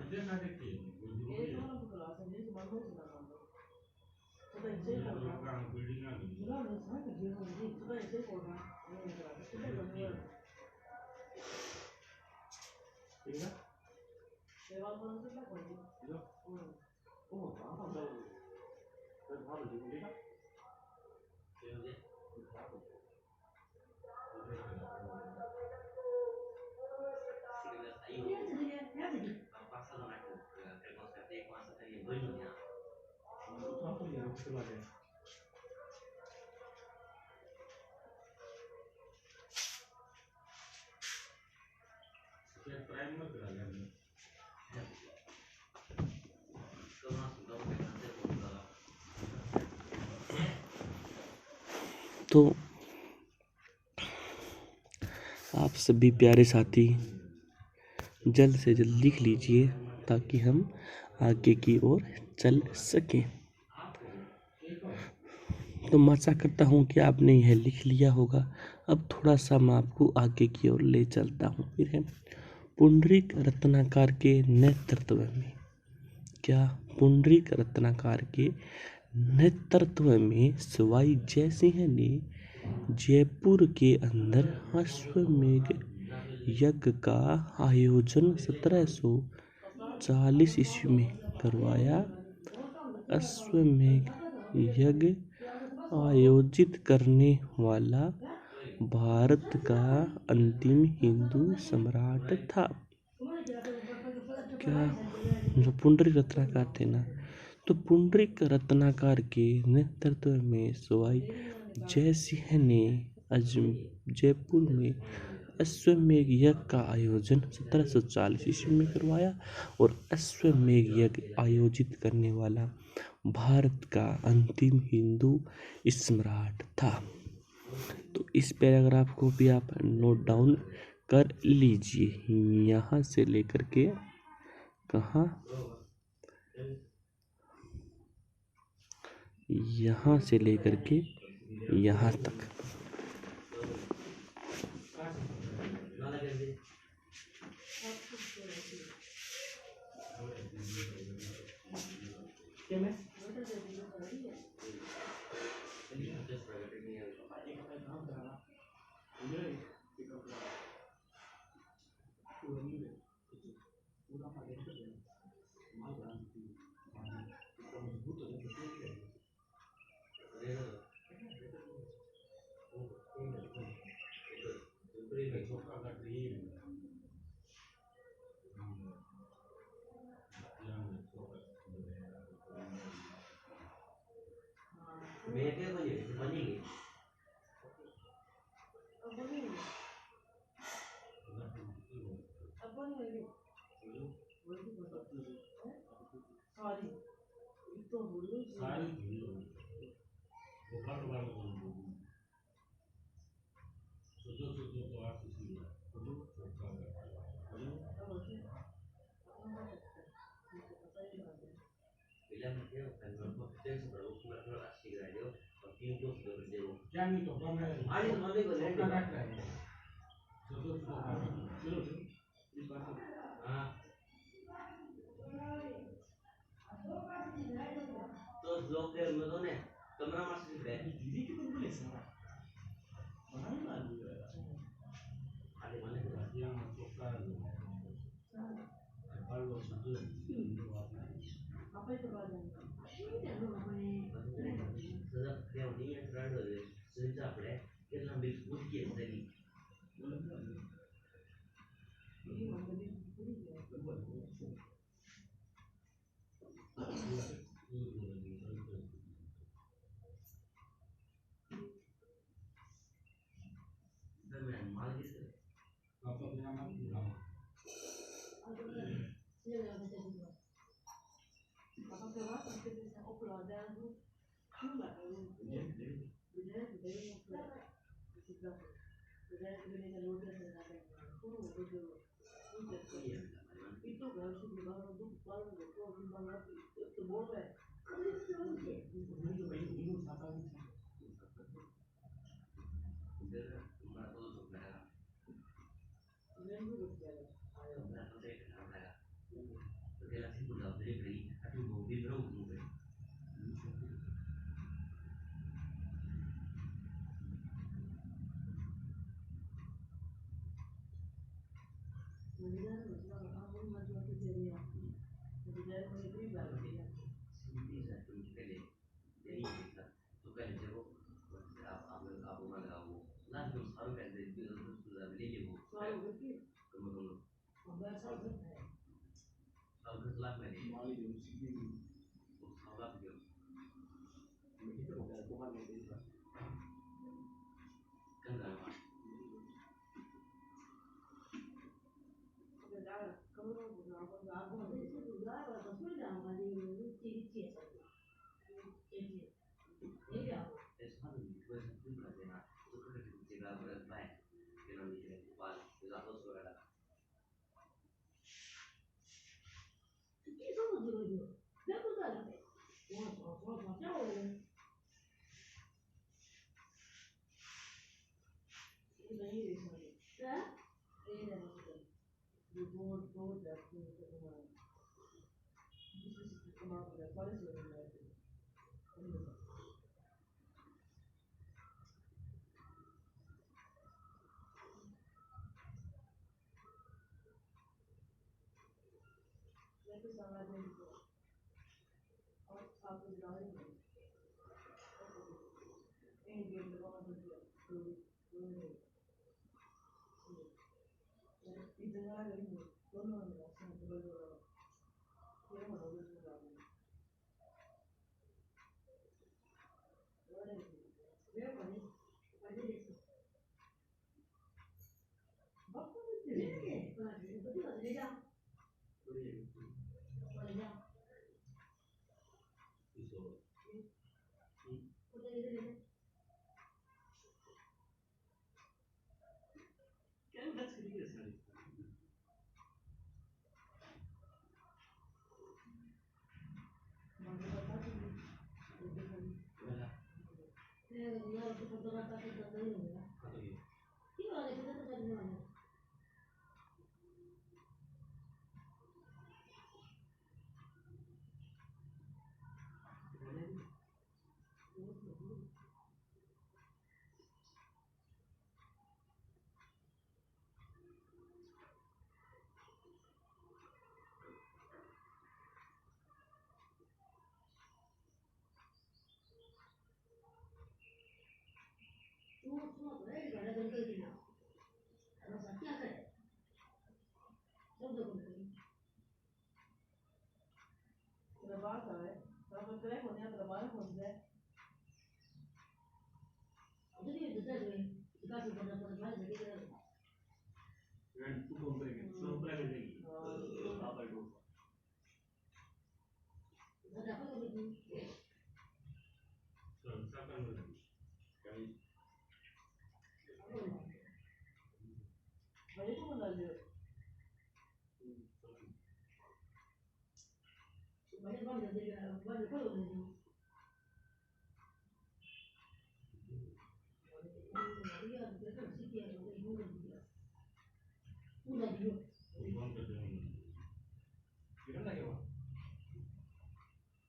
त्याच्यासाठी ते जरुरी आहे लोकांना बिल्डिंग आली ते प्राईम मध्ये झाल्या तो आप सभी प्यारे साथी जल्द से जल्द लिख लीजिए ताकि हम आगे की ओर चल सकें। तो आशा करता हूँ कि आपने यह लिख लिया होगा। अब थोड़ा सा मैं आपको आगे की ओर ले चलता हूँ। फिर है पुंडरीक रत्नाकर के नेतृत्व में, क्या पुंडरीक रत्नाकर के नेतृत्व में सवाई जयसिंह ने जयपुर के अंदर अश्वमेध यज्ञ का आयोजन 1740 ईस्वी में करवाया। अश्वमेध यज्ञ आयोजित करने वाला भारत का अंतिम हिंदू सम्राट था। क्या जो पुंडरीक रत्नाकर थे ना, तो पुंडरीक रत्नाकर के नेतृत्व में सवाई जयसिंह ने जयपुर में अश्वमेध यज्ञ का आयोजन 1740 ईस्वी में करवाया और अश्वमेध यज्ञ आयोजित करने वाला भारत का अंतिम हिंदू सम्राट था। तो इस पैराग्राफ को भी आप नोट डाउन कर लीजिए। यहाँ से लेकर के कहाँ, यहाँ से लेकर के यहाँ तक। Tu compri che sono premi lì. Papa e dopo. Sono sapendo lì. Capisci?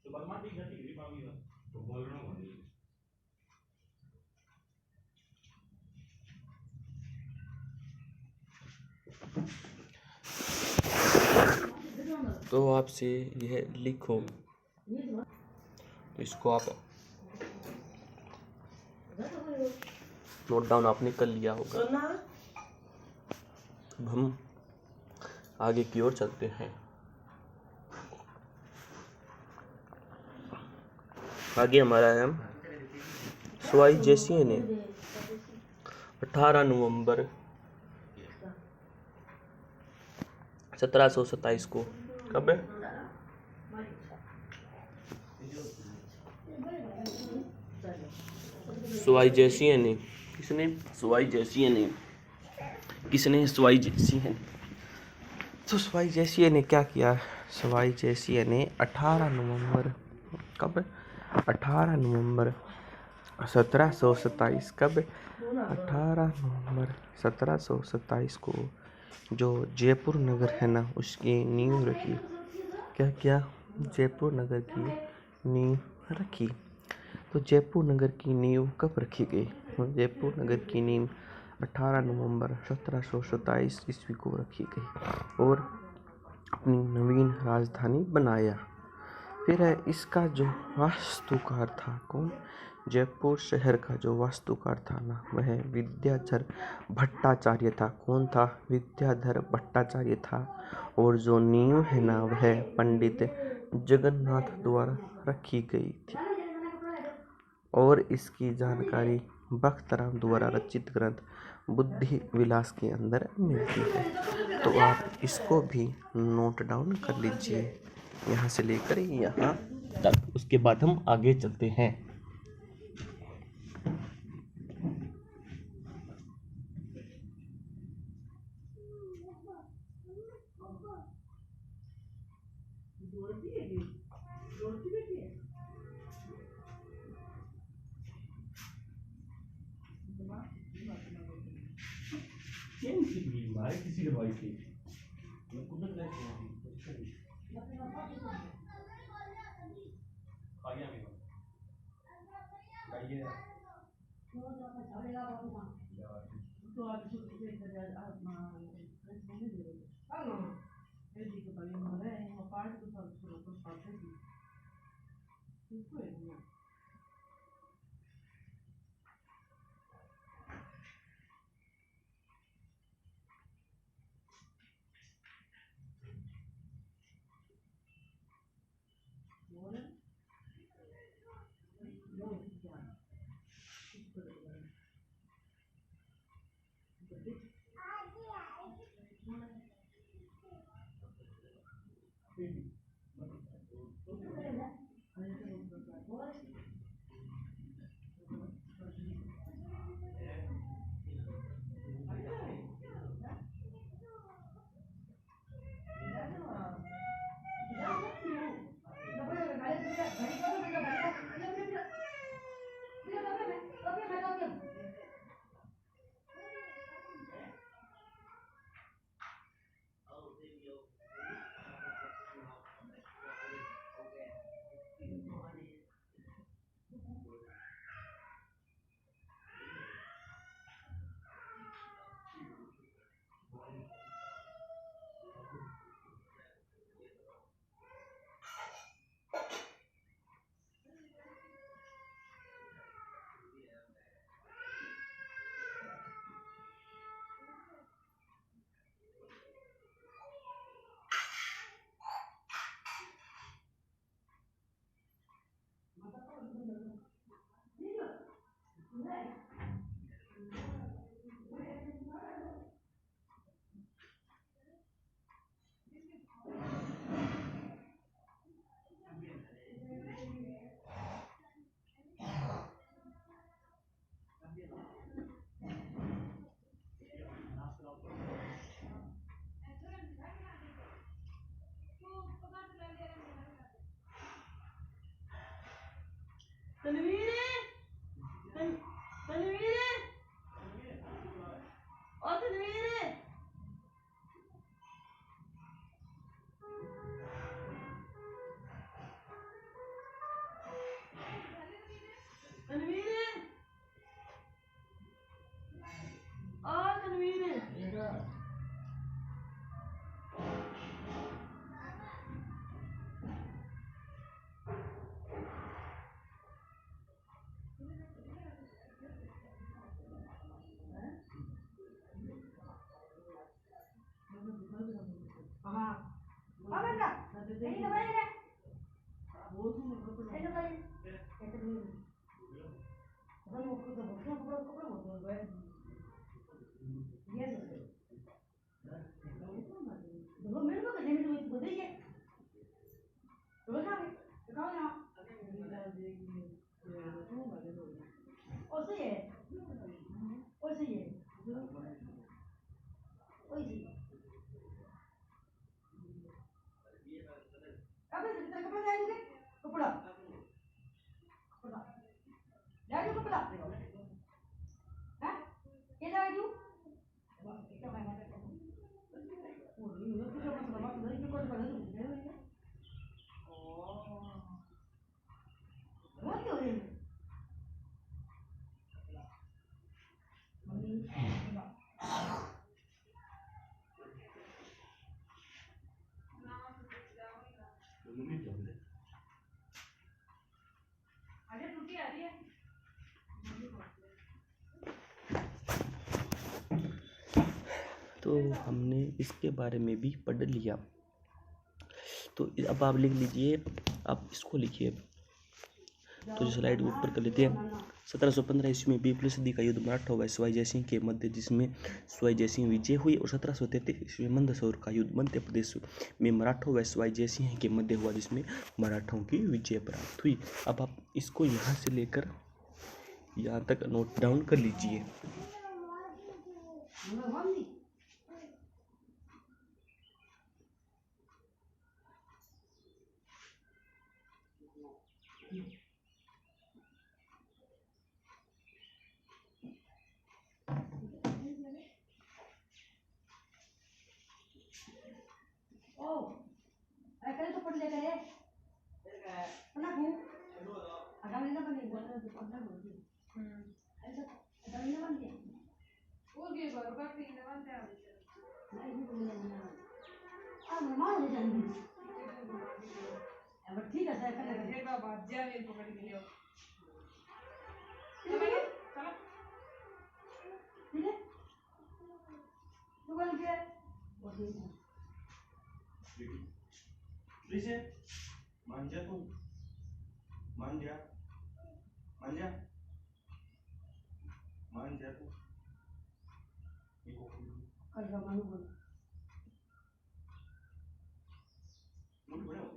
Super market जाती है पावी तो बोलना होगी तो आपसे यह लिखो, तो इसको आप नोट डाउन आपने कर लिया होगा। अब हम आगे की ओर चलते हैं। आगे हमारा है स्वाई जेसिए ने 18 नवंबर 1727 को, कब है? स्वाई जेसिए ने, किसने? स्वाई जेसिए ने, किसने? स्वाई जेसिए ने। तो स्वाई जेसिए ने क्या किया? स्वाई जेसिए ने 18 नवंबर, कब? 18 नवंबर 1727, कब? 18 नवंबर 1727 को जो जयपुर नगर है ना, उसकी नींव रखी। क्या किया? जयपुर नगर की नींव रखी। तो जयपुर नगर की नींव कब रखी गई? जयपुर नगर की नींव 18 नवंबर 1727 ईस्वी को रखी गई और अपनी नवीन राजधानी बनाया। फिर है इसका जो वास्तुकार था, कौन? जयपुर शहर का जो वास्तुकार था ना, वह विद्याधर भट्टाचार्य था। कौन था? विद्याधर भट्टाचार्य था। और जो नींव है ना, वह पंडित जगन्नाथ द्वारा रखी गई थी। और इसकी जानकारी भक्तराम द्वारा रचित ग्रंथ बुद्धि विलास के अंदर मिलती है। तो आप इसको भी नोट डाउन कर लीजिए, यहाँ से लेकर यहाँ तक। उसके बाद हम आगे चलते हैं। किसी की दवाई थी मैं कुछ नहीं तो हमने इसके बारे में भी पढ़ लिया। तो अब आप लिख लीजिए, आप इसको लिखिए। तो जो स्लाइड ऊपर कर लेते हैं। 1715 ईस्वी में बीपली सदी का युद्ध मराठा व शिवाजी जयसिंह के मध्य, जिसमें शिवाजी जयसिंह विजय हुई। और 1733 ईस्वी में मंदसौर का युद्ध मध्य प्रदेश में मराठों व शिवाजी जयसिंह के मध्य हुआ, जिसमें मराठों की विजय प्राप्त हुई। अब आप इसको यहाँ से लेकर यहाँ तक नोट डाउन कर लीजिए। ठीक है सर बाबा जा मेरे पकड़ के लियो चलो ठीक है तो बोल के Lise, manja tuh, manja, manja, manja tuh. Ibu, कर मालूम बोल mau berapa?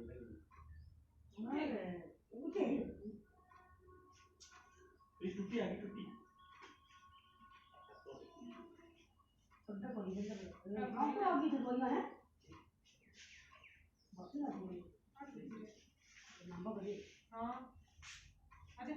उठे Ini cuti lagi cuti. सबसे कोई नहीं कर कौन सा होगी तो कोई है बस ना कोई नंबर बजे हां आजा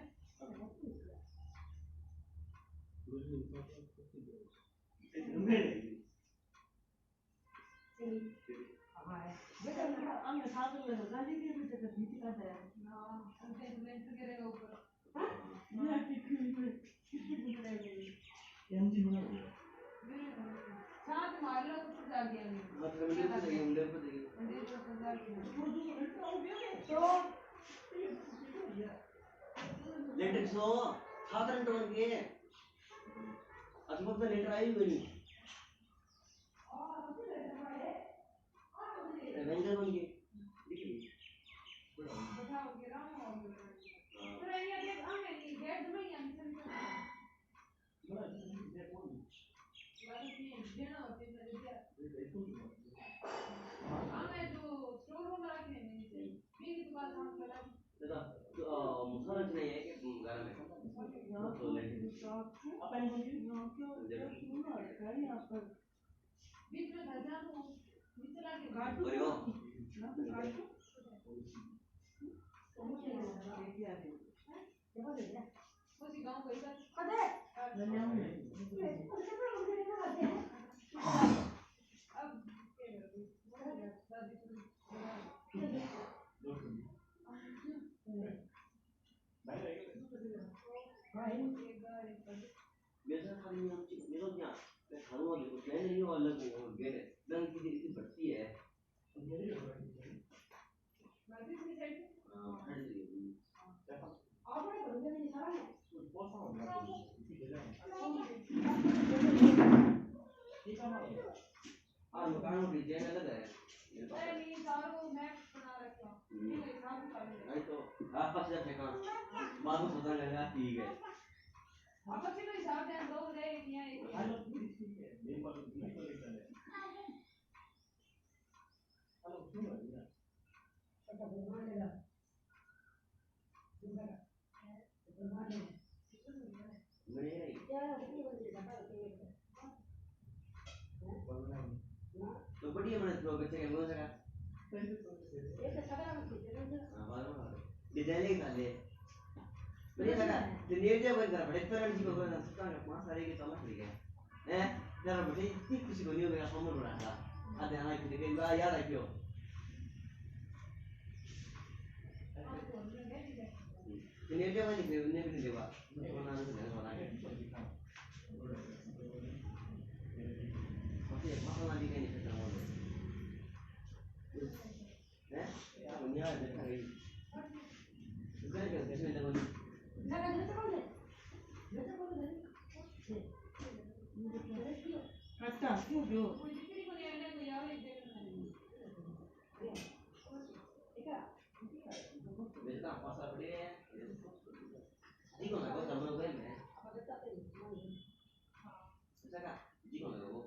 हमने साथ में गाड़ी की भी जगह बीच का है हां हमसे इवेंट करेगा ऊपर हां ये कितनी बुलाएगी एमजी बना साथ मार लो तो डाल दिया मैंने तो लेटर सो साधारण टोन के असमत में लेटर आई बनी वेंजर बन के बताओ के राम हो पूरा ये देख आने की गेट में ही अंदर देना होते हैं हमें जो स्टोर रूम रखे हैं नीचे मेरी दुकान साफ करा दादा मुसरत नहीं है कि घर में तो लेटर अपन बोलिए ना क्यों सुनो है यहाँ पर बीच में धजा दो नीचे लाके काट दो करियो ना तो काट दो मुझे क्या है क्या बोल रहे हैं उसी गांव को इधर कदे धन्यवाद अब मेरा खाली मेरा क्या मैं खाऊंगा देखो प्लान नहीं हो अलग हो गेट है मैं की इतनी बढ़ती है बाकी की साइड हां हट गई आपने बंदे नहीं सारा है हां मकान में डिजाइन अलग है अरे नहीं सारों को मैप बना रखा ये हिसाब कर ले नहीं तो आपस में फेंका बाद में पता लगा ठीक है आप अच्छे तो हिसाब दें दो ले यहाँ एक Halo, ini kalau kita lihat. Halo, cuma ya. अच्छा बनवा लेगा दूसरा बनवा ले मेरे क्या होती है बता तो बढ़िया मैंने थ्रो बच्चे के मुंह से का ये तो सगरा में हां मालूम है डिजाइन ले डाले बढ़िया लगा दुनिया के कोई घर बड़े तरह की कोई ना सकता है मां सारे के समझ रही है हैं जरा बड़ी इतनी खुशी को नहीं होगा समझ रहा था आधे आना कि देखे याद है क्यों दुनिया के वाली ने भी देवा को ना से बना के ओके मां वाली के नहीं खत्म हो हैं दुनिया देखा गई इधर के इसमें देखो अच्छा क्यों जो बेटा पासा बड़े है जी को ना को समझ गए मैं ऐसा जी को ना वो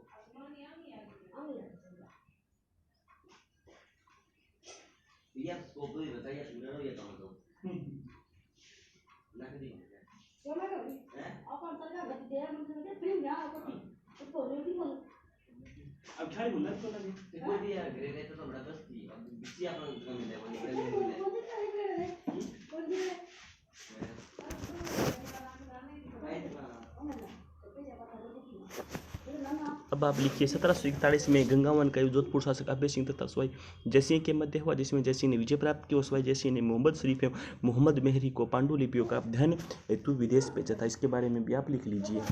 ये स्कोप भी बताइए सुन रहे हो ये काम तो ना कभी अब छाड़ी बोलना तो लगे. कोई भी यार ग्रेड है तो बड़ा बस थी अब बिस्सी अपन कम मिले वो निकल मिले अब अब आप लिखिए 1741 में गंगावन का युद्ध जोधपुर शासक अभय सिंह तथा सवाई जयसिंह के मध्य हुआ, जिसमें जयसिंह ने विजय प्राप्त की और सवाई जयसिंह ने मोहम्मद शरीफ एवं मोहम्मद मेहरी को पांडुलिपियों का अध्ययन हेतु विदेश भेजा था। इसके बारे में भी आप लिख लीजिए।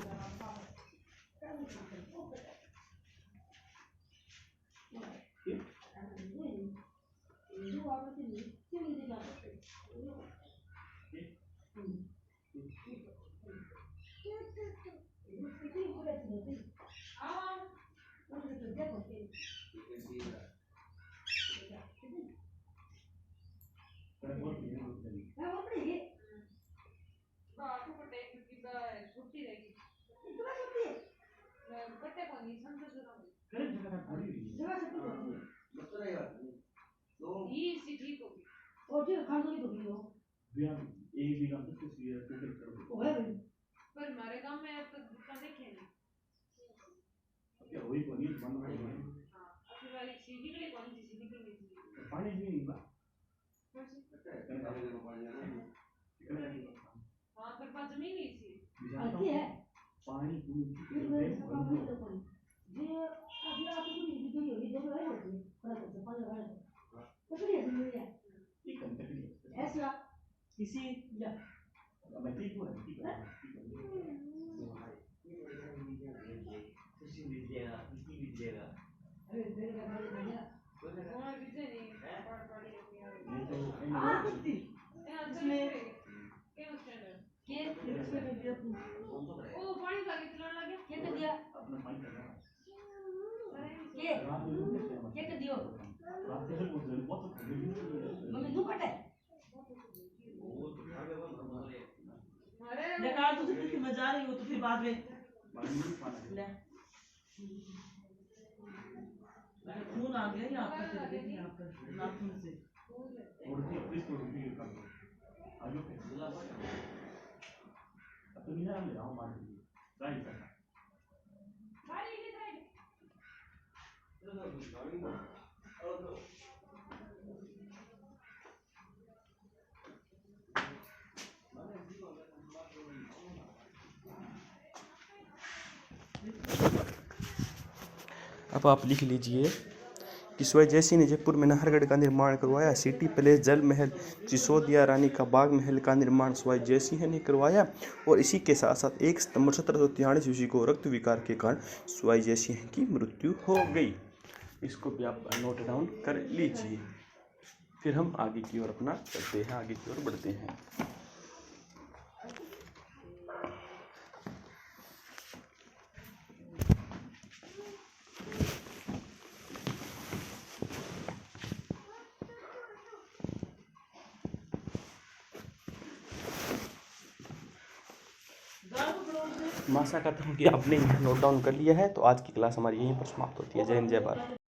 छुट्टी रहेगी बच्चे को नहीं समझ करे जगह थोड़ी हुई जगह छुट्टी होती है मतलब नहीं बात नहीं तो ये सी ठीक होगी और ठीक खान तो होगी हो बिया एक भी काम तो सीरियस टोटल कर दो है भाई पर हमारे गांव में अब तक दुकान देखे नहीं क्या वही को नहीं बंद हो गई। हां अभी वाली सीधी के लिए कौन सी सीधी के लिए पानी भी नहीं बा हां पर पास जमीन नहीं थी आती है पानी पूरी ये अभी आप को ये वीडियो ये देखो है होती है थोड़ा सा पानी लगा दो तो फिर ये नहीं है ये कंटेंट नहीं ऐसा किसी या मैं ठीक हूं ठीक है खुशी मिलेगा खुशी मिलेगा अरे देर का गाड़ी बढ़िया बोल रहा कौन विजय नहीं पढ़ पढ़ी अपनी ये तो हां कुत्ती इसमें क्या स्टैंडर्ड के इसमें में दिया कौन तो करे ओ पानी का कितना लगे क्या कर दिया अपना पानी करना के रात में क्या कर दियो रात में बहुत मम्मी तू कटे वो तो खावे वो बोले अरे निकाल तो सकती थी, मैं जा रही हूँ तो फिर बाद में ले खून आ गया यहाँ पर देखिए यहाँ पर नाखून से और प्लीज तो वीडियो कर दो आजो पे बुला पड़ा अब तो नहीं ले आओ मार दीजिए राइट सर गाड़ी किधर है चलो गाड़ी में और तो अब आप लिख लीजिए कि सवाई जयसिंह ने जयपुर में नाहरगढ़ का निर्माण करवाया। सिटी पैलेस, जल महल, सिसोदिया रानी का बाग महल का निर्माण सवाई जयसिंह ने करवाया। और इसी के साथ साथ 1 सितंबर 1743 ईस्वी को रक्त विकार के कारण सवाई जयसिंह की मृत्यु हो गई। इसको भी आप नोट डाउन कर लीजिए। फिर हम आगे की ओर अपना चलते हैं, आगे की ओर बढ़ते हैं। मैं आशा करता हूँ कि आपने नोट डाउन कर लिया है। तो आज की क्लास हमारी यहीं पर समाप्त होती है। जय हिंद, जय भारत।